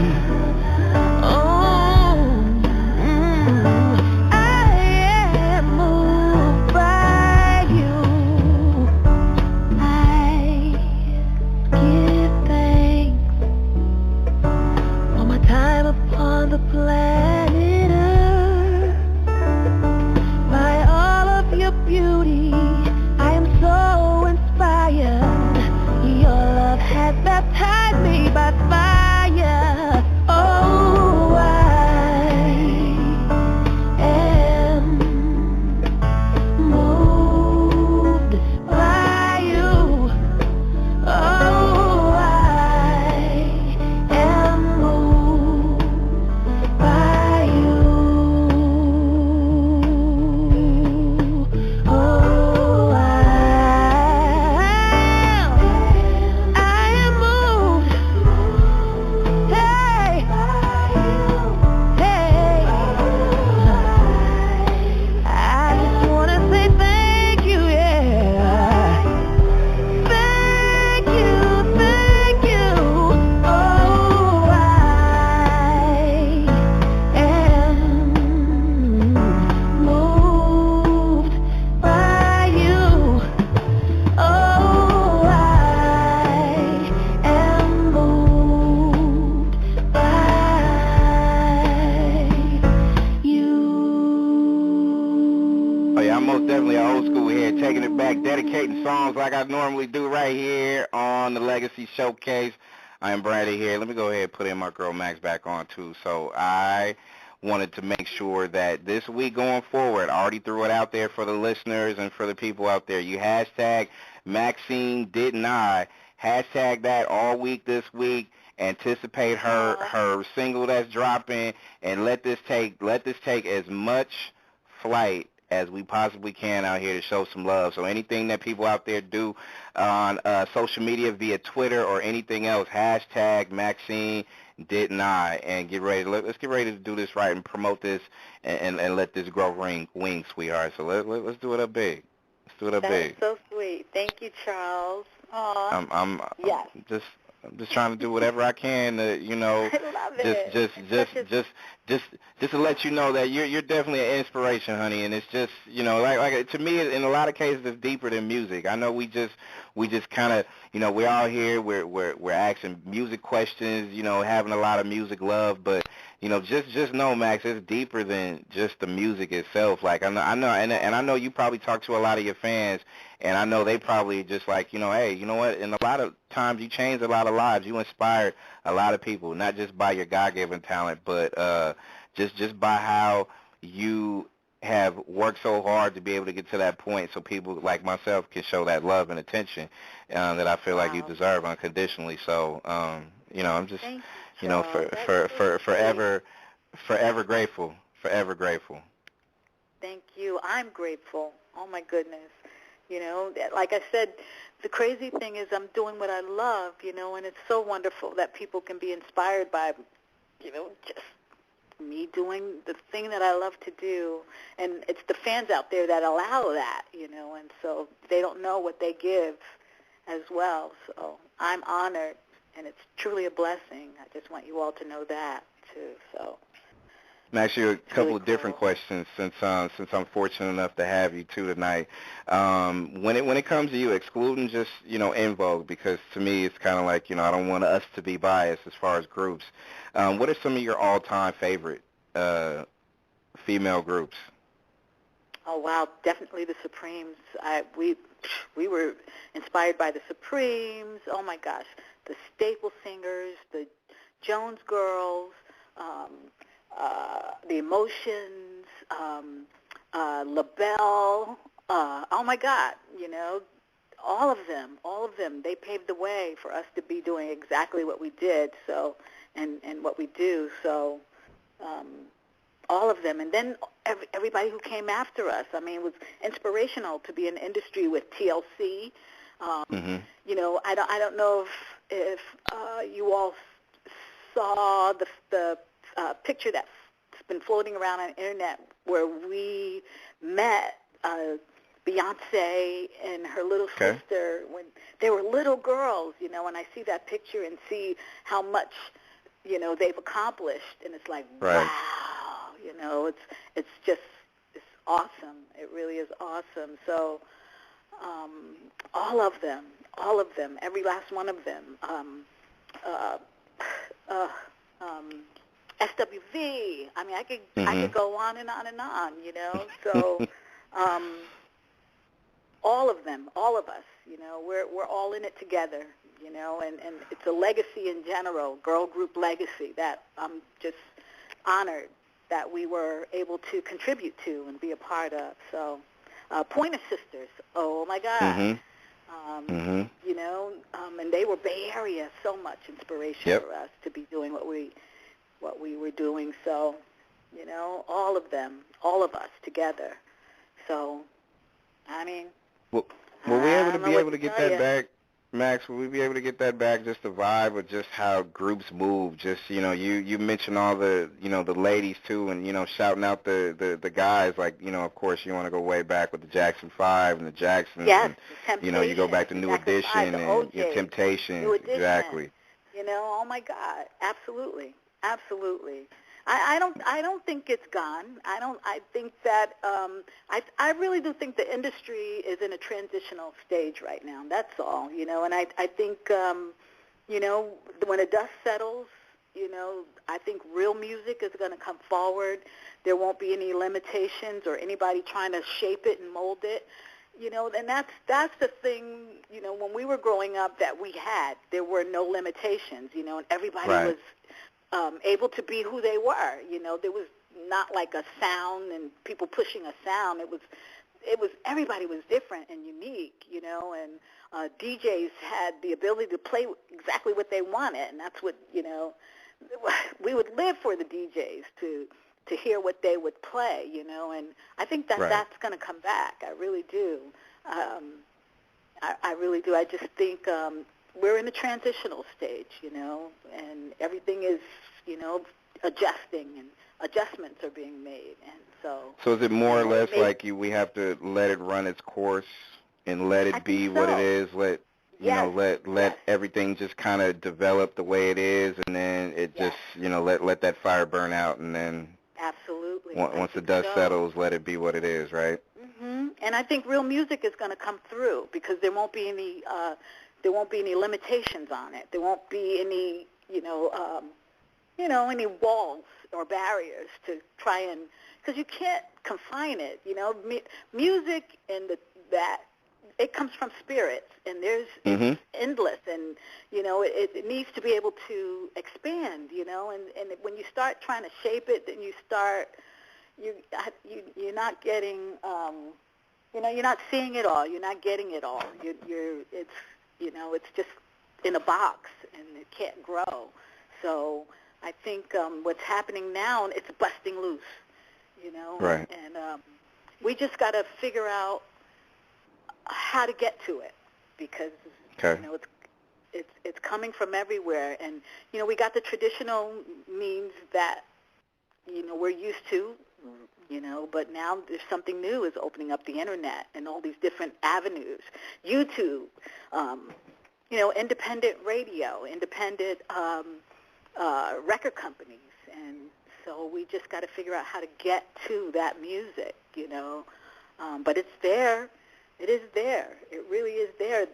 Oh, I am moved by you. I give thanks for my time upon the planet Earth. By all of your beauty, I am so inspired. Your love has baptized me by fire. Oh, I am moved by you. Oh, I am moved by you. Oh, I am moved. Hey, hey. I just wanna say thank you, yeah. Thank you, thank you. Oh, I am moved by you. Oh, I am moved by you. Oh yeah, I'm most definitely an old school here, taking it back, dedicating songs like I normally do right here on the Legacy Showcase. I am Brady here. Let me go ahead and put in my girl Max back on too. So I wanted to make sure that this week going forward, I already threw it out there for the listeners and for the people out there. You hashtag Maxine didn't I. Hashtag that all week this week. Anticipate her single that's dropping, and let this take as much flight as we possibly can out here to show some love. So anything that people out there do on social media via Twitter or anything else, hashtag Maxine didn't I, and let's get ready to do this right and promote this and let this grow wings, sweetheart. So let's do it up big. Let's do it up big. That's so sweet. Thank you, Charles. Aw. I'm just trying to do whatever I can to, I love it. just to let you know that you're definitely an inspiration, honey. And it's just, like to me, in a lot of cases, it's deeper than music. I know we just kind of, we're out here, we're asking music questions, having a lot of music love, but just know, Max, it's deeper than just the music itself. Like I know, and I know you probably talk to a lot of your fans, and I know they probably just like, hey, you know what? And a lot of times you changed a lot of lives. You inspired a lot of people, not just by your God-given talent, but just by how you have worked so hard to be able to get to that point, so people like myself can show that love and attention that I feel like you deserve unconditionally. So, I'm just. Forever grateful. Thank you. I'm grateful. Oh, my goodness. Like I said, the crazy thing is I'm doing what I love, and it's so wonderful that people can be inspired by, just me doing the thing that I love to do. And it's the fans out there that allow that, and so they don't know what they give as well. So I'm honored. And it's truly a blessing. I just want you all to know that, too. So, Max, you a couple of different questions since I'm fortunate enough to have you, too, tonight. When it comes to you, excluding just, En Vogue, because to me it's kind of like, I don't want us to be biased as far as groups. What are some of your all-time favorite female groups? Oh, wow, definitely the Supremes. We were inspired by the Supremes. Oh, my gosh. The Staple Singers, the Jones Girls, The Emotions, LaBelle, oh my God, all of them, they paved the way for us to be doing exactly what we did, so, and what we do, so, all of them. And then everybody who came after us, I mean, it was inspirational to be in the industry with TLC. I don't know if you all saw the picture that's been floating around on the internet where we met Beyonce and her little sister when they were little girls, and I see that picture and see how much, they've accomplished, and it's like, wow, it's awesome. It really is awesome. So all of them, every last one of them, SWV. I mean, I could go on and on and on, So all of them, all of us, we're all in it together, and it's a legacy in general, girl group legacy that I'm just honored that we were able to contribute to and be a part of. So Pointer Sisters, oh my God. And they were Bay Area, so much inspiration for us to be doing what we were doing. So, all of them, all of us together. So, I mean, will we be able to get that back, Max? Will we be able to get that back? Just the vibe of just how groups move. Just you mentioned all the the ladies too, and shouting out the guys. Like of course you want to go way back with the Jackson 5 and the Jacksons. Yes, and, you go back to New Edition and Temptation. New Edition. Exactly. Oh my God, absolutely. I don't think it's gone. I think that I really do think the industry is in a transitional stage right now. That's all, and I think when the dust settles, I think real music is going to come forward. There won't be any limitations or anybody trying to shape it and mold it. And that's the thing, when we were growing up that we had, there were no limitations, and everybody was able to be who they were. There was not like a sound and people pushing a sound. It was everybody was different and unique, and DJs had the ability to play exactly what they wanted, and that's what, we would live for the DJs to hear what they would play, and I think that that's going to come back. I really do. I really do. I just think we're in a transitional stage, and everything is, adjusting, and adjustments are being made, and so. So is it more or less like we have to let it run its course and let it be what it is? Let everything just kind of develop the way it is, and then it just let that fire burn out, and then absolutely once the dust settles, let it be what it is, right? And I think real music is going to come through because there won't be any limitations on it. There won't be any any walls or barriers to try and, because you can't confine it. Music and that it comes from spirits, and it's endless, and it needs to be able to expand. And when you start trying to shape it, then you're not getting you're not seeing it all. You're not getting it all. It's just in a box, and it can't grow. So I think what's happening now, it's busting loose, Right. And we just got to figure out how to get to it because, it's coming from everywhere. And, we got the traditional means that, we're used to, but now there's something new is opening up the Internet and all these different avenues. YouTube, independent radio, independent record companies, and so we just got to figure out how to get to that music, but it's there. It is there. It really is there.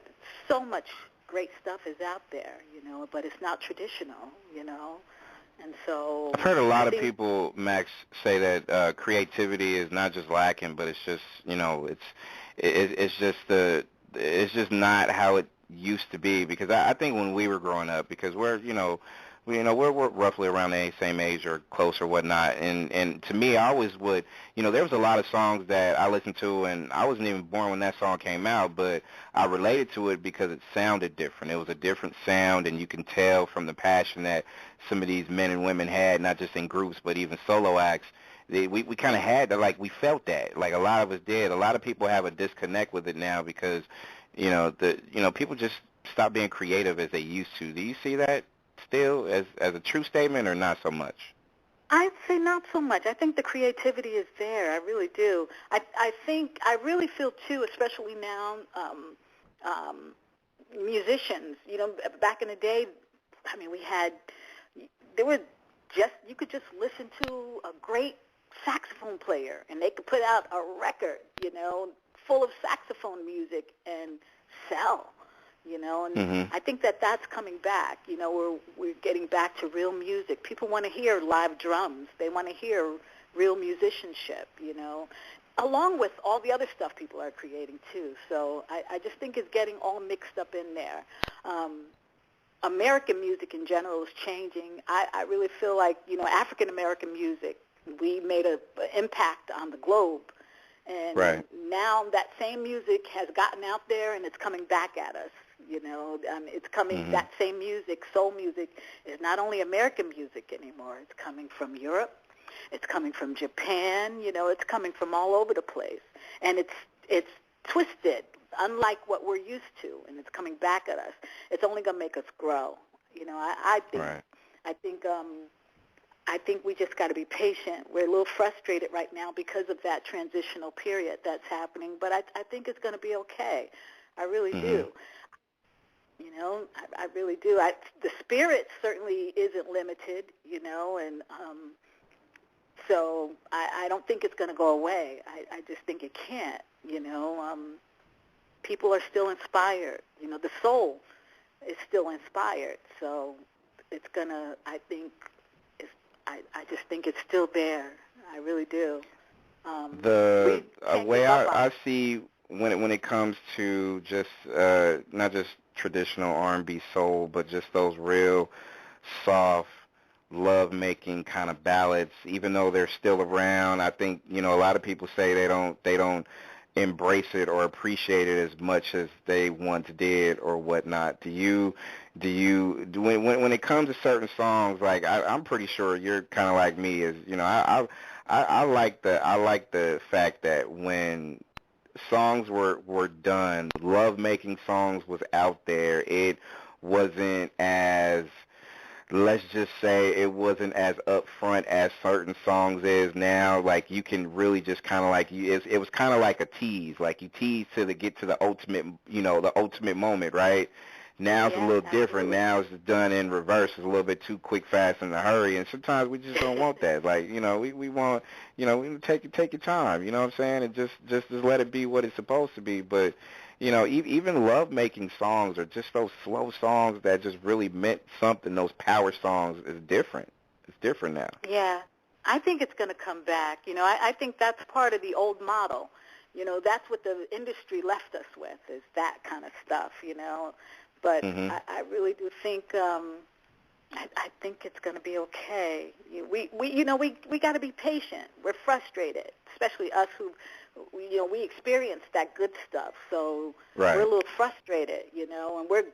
So much great stuff is out there, but it's not traditional, and so I've heard a lot of people, Max, say that creativity is not just lacking, but it's just, it's just not how it used to be, because I think when we were growing up, because we're, we're roughly around the same age or close or whatnot. And to me, I always would, there was a lot of songs that I listened to, and I wasn't even born when that song came out, but I related to it because it sounded different. It was a different sound, and you can tell from the passion that some of these men and women had, not just in groups, but even solo acts. We kind of had that, like we felt that, like a lot of us did. A lot of people have a disconnect with it now because, people just stop being creative as they used to. Do you see that still as a true statement or not so much? I'd say not so much. I think the creativity is there. I really do. I really feel too, especially now, musicians. Back in the day, you could just listen to a great saxophone player, and they could put out a record, full of saxophone music and sell. And I think that's coming back. We're getting back to real music. People want to hear live drums. They want to hear real musicianship, along with all the other stuff people are creating too. So I just think it's getting all mixed up in there. American music in general is changing. I really feel like, African American music, we made an impact on the globe. And now that same music has gotten out there and it's coming back at us. It's coming, that same music, soul music, is not only American music anymore. It's coming from Europe. It's coming from Japan. It's coming from all over the place. And it's twisted, unlike what we're used to, and it's coming back at us. It's only going to make us grow. I think we just got to be patient. We're a little frustrated right now because of that transitional period that's happening, but I think it's going to be okay. I really do. I really do. The spirit certainly isn't limited, and so I don't think it's going to go away. I just think it can't, People are still inspired. The soul is still inspired, so it's going to, I just think it's still there. I really do. The way I see when it comes to just not just traditional R&B soul, but just those real soft, love-making kind of ballads, even though they're still around, I think a lot of people say they don't embrace it or appreciate it as much as they once did or whatnot. Do you when it comes to certain songs, like I'm pretty sure you're kind of like me, is I like the fact that when songs were done, love-making songs was out there. It wasn't as, let's just say, it wasn't as upfront as certain songs is now. Like you can really just kind of like it was kind of like a tease. Like you tease to get to the ultimate, the ultimate moment, right? Now it's a little different. Now it's done in reverse. It's a little bit too quick, fast, in a hurry, and sometimes we just don't want that. Like, we want, we take your time. You know what I'm saying? And just let it be what it's supposed to be. But, even love-making songs or just those slow songs that just really meant something, those power songs, is different. It's different now. Yeah. I think it's going to come back. I think that's part of the old model. That's what the industry left us with, is that kind of stuff, But I really do think I think it's going to be okay. We got to be patient. We're frustrated, especially us who we experienced that good stuff. So we're a little frustrated, and we're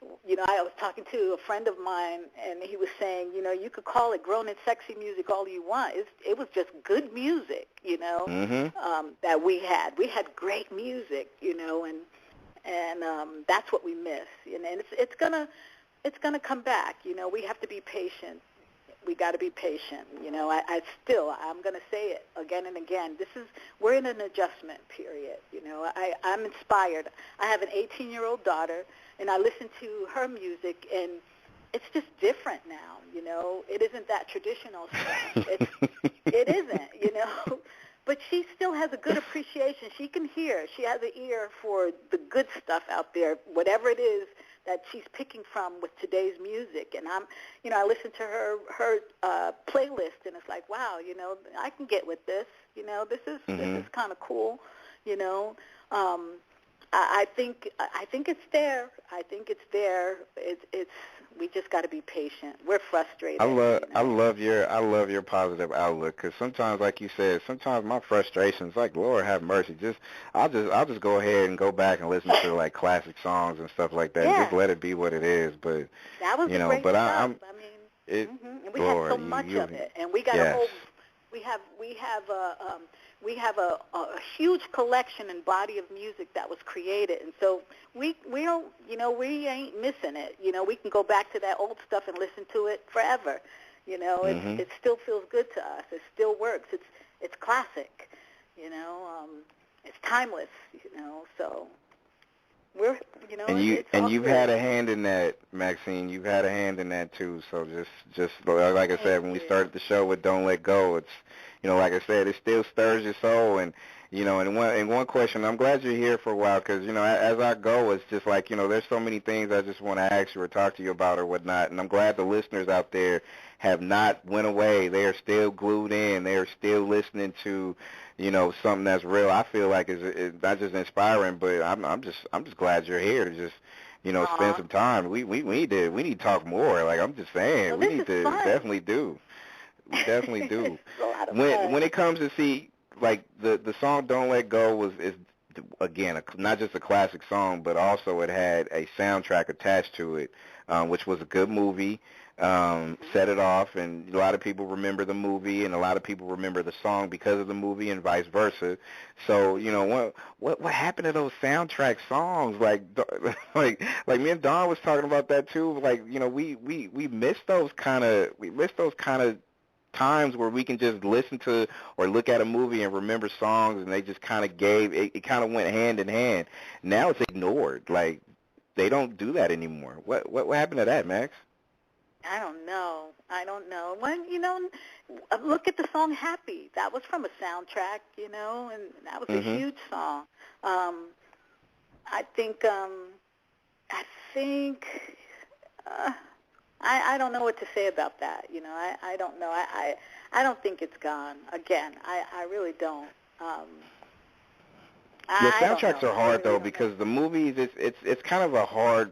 I was talking to a friend of mine, and he was saying, you could call it grown and sexy music all you want. It was just good music, that we had. We had great music, and that's what we miss. And it's gonna come back. We have to be patient. We got to be patient. I'm gonna say it again and again. We're in an adjustment period. I'm inspired. I have an 18-year-old daughter, and I listen to her music, and it's just different now. It isn't that traditional stuff. It isn't. But she still has a good appreciation. She can hear. She has an ear for the good stuff out there, whatever it is that she's picking from with today's music. And I listen to her playlist, and it's like, wow, I can get with this. This is kind of cool. I think it's there. I think it's there. It's We just got to be patient. We're frustrated. I love your positive outlook, because sometimes, like you said, sometimes my frustrations, like, Lord have mercy, I'll just go ahead and go back and listen to like classic songs and stuff like that. Yeah. And just let it be what it is. But that was you know, great but stuff. and we Lord, have so much of it, and we got a whole. We have a huge collection and body of music that was created, and so we don't, we ain't missing it. We can go back to that old stuff and listen to it forever. It still feels good to us. It still works. It's classic. It's timeless. So we're, and you've had a hand in that, Maxine. You've had a hand in that too. So just like I said, when we started the show with "Don't Let Go," it's, like I said, it still stirs your soul. And and one question, I'm glad you're here for a while, because as I go, it's just like, there's so many things I just want to ask you or talk to you about or whatnot. And I'm glad the listeners out there have not went away. They are still glued in. They are still listening to something that's real. I feel like is not just inspiring, but I'm just glad you're here to just spend some time. We need to talk more. Like, I'm just saying, we need to definitely do. We definitely do. When it comes to see, like, the song "Don't Let Go" is again not just a classic song, but also it had a soundtrack attached to it, which was a good movie. Set it off, and a lot of people remember the movie, and a lot of people remember the song because of the movie, and vice versa. So, what happened to those soundtrack songs? Like me and Dawn was talking about that too. Like, we miss those kind of times where we can just listen to or look at a movie and remember songs, and they just kind of it kind of went hand in hand. Now it's ignored. Like, they don't do that anymore. What happened to that, Max? I don't know. When, look at the song "Happy." That was from a soundtrack, and that was a huge song. I don't know what to say about that. I don't know. I don't think it's gone. Again, I really don't. The soundtracks are hard though, because the movies, it's kind of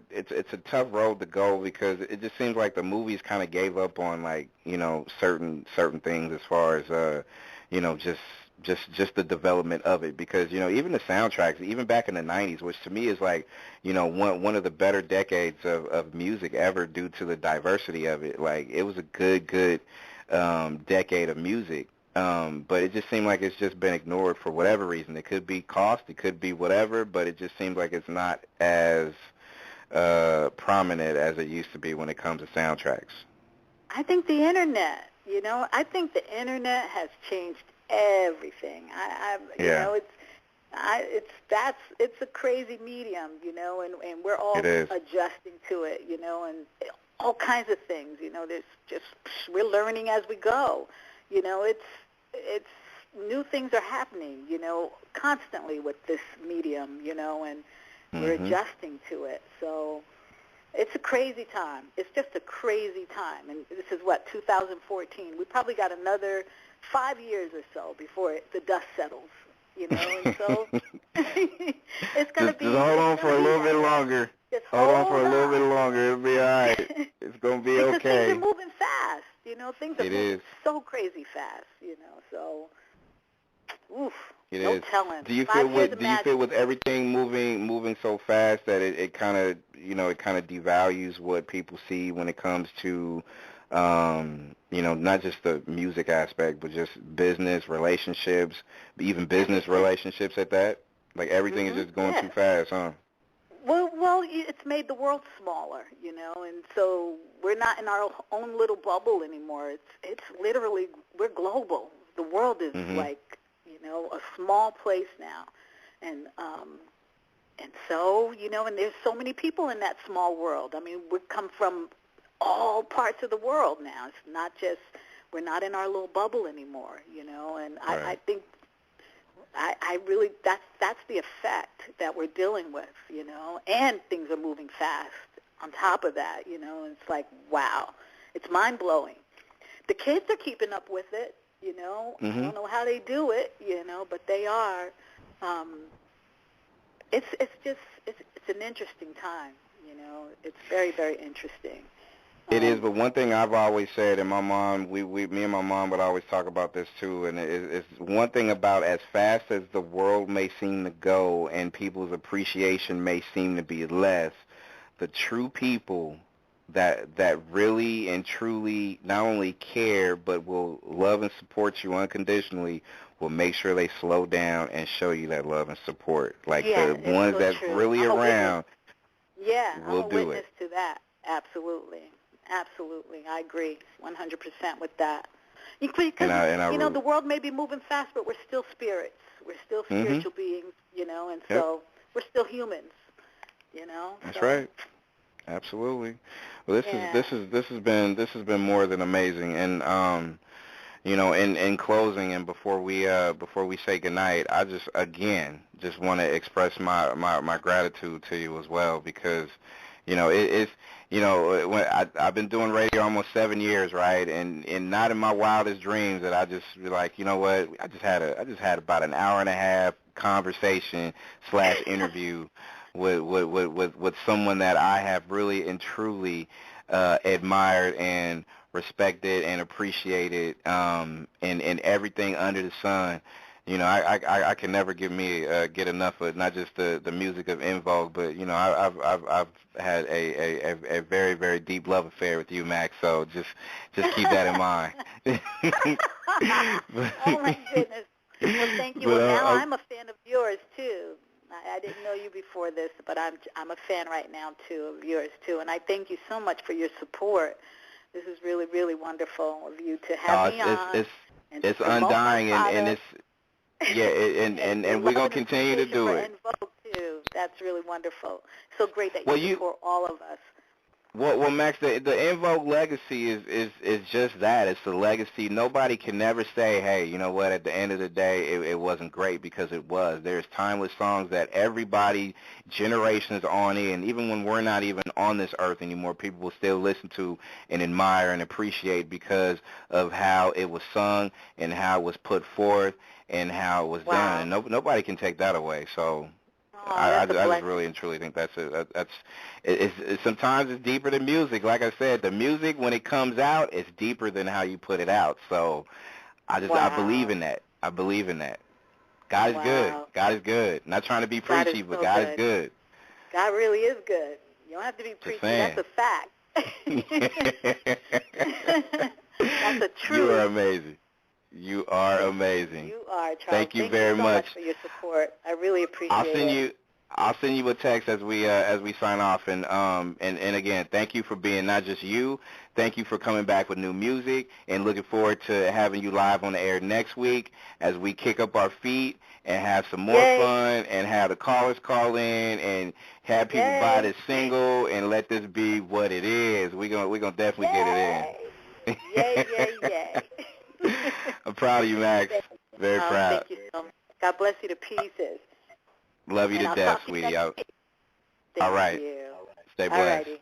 it's a tough road to go, because it just seems like the movies kind of gave up on, like, certain things as far as just the development of it, because even the soundtracks, even back in the 90s, which to me is like one of the better decades of music ever due to the diversity of it. Like, it was a good decade of music. But it just seemed like it's just been ignored for whatever reason. It could be cost, it could be whatever, but it just seems like it's not as prominent as it used to be when it comes to soundtracks. I think the internet, has changed everything. It's a crazy medium, and we're all adjusting to it, and all kinds of things, we're learning as we go. It's new things are happening, constantly with this medium, and we're adjusting to it. So it's a crazy time. It's just a crazy time. And this is 2014. We probably got another 5 years or so before the dust settles, and so it's going to be. Just hold on for a little bit longer. Hold on for a little bit longer. It'll be all right. It's going to be because okay. Things are moving fast. Things are moving so crazy fast. So, oof. No telling. Do you feel with everything moving so fast that it kind of devalues what people see when it comes to not just the music aspect, but just business relationships, even business relationships at that? Like, everything is just going too fast, huh? Well, it's made the world smaller, and so we're not in our own little bubble anymore. It's literally, we're global. The world is like, a small place now, and so, and there's so many people in that small world. I mean, we come from all parts of the world now. It's not just, we're not in our little bubble anymore, and right. I think I really, that's the effect that we're dealing with, and things are moving fast on top of that, and it's like, wow, it's mind-blowing. The kids are keeping up with it, I don't know how they do it, but they are. It's an interesting time, it's very, very interesting. It is, but one thing I've always said, and my mom, me and my mom would always talk about this too, and it's one thing about as fast as the world may seem to go and people's appreciation may seem to be less, the true people that really and truly not only care but will love and support you unconditionally will make sure they slow down and show you that love and support. Like the ones so that's true. really around will I'm a do witness it. to that. Absolutely. Absolutely. I agree 100% with that. Because, the world may be moving fast, but we're still spirits. We're still spiritual beings, and so we're still humans, That's right. Absolutely. Well, this has been more than amazing. And in closing and before we say goodnight, I just want to express my gratitude to you as well, because when I've been doing radio almost 7 years, right? And not in my wildest dreams that I just be like, you know what? I just had about an hour and a half conversation / interview with someone that I have really and truly admired and respected and appreciated in everything under the sun. I can never get enough of not just the music of En Vogue, but I've had a very, very deep love affair with you, Max. So just keep that in mind. Oh my goodness! Well, thank you. Well, now I'm a fan of yours too. I didn't know you before this, but I'm a fan right now too of yours too, and I thank you so much for your support. This is really, really wonderful of you to have me on. It's undying, and it's. And we're going to continue to do it. En Vogue too. That's really wonderful. So great that you support all of us. Well, Max, the En Vogue legacy is just that. It's the legacy. Nobody can never say, hey, you know what, at the end of the day, it wasn't great, because it was. There's timeless songs that everybody, generations on in, even when we're not even on this earth anymore, people will still listen to and admire and appreciate because of how it was sung and how it was put forth and how it was done. And nobody can take that away. So I just really and truly think that's sometimes it's deeper than music. Like I said, the music, when it comes out, it's deeper than how you put it out. So I believe in that. I believe in that. God is good. God is good. Not trying to be preachy, but God is good. God really is good. You don't have to be preachy. That's a fact. That's a truth. You are amazing. You are amazing. You are, Charles. Thank you very so much for your support. I really appreciate it. I'll send you a text as we sign off, and again, thank you for being not just you. Thank you for coming back with new music, and looking forward to having you live on the air next week as we kick up our feet and have some more fun, and have the callers call in and have people buy this single and let this be what it is. We're gonna definitely get it in. Yay. I'm proud of you, Max. Very proud. Thank you so much. God bless you to pieces. Love you to death, sweetie. All right. You. Stay blessed. Alrighty.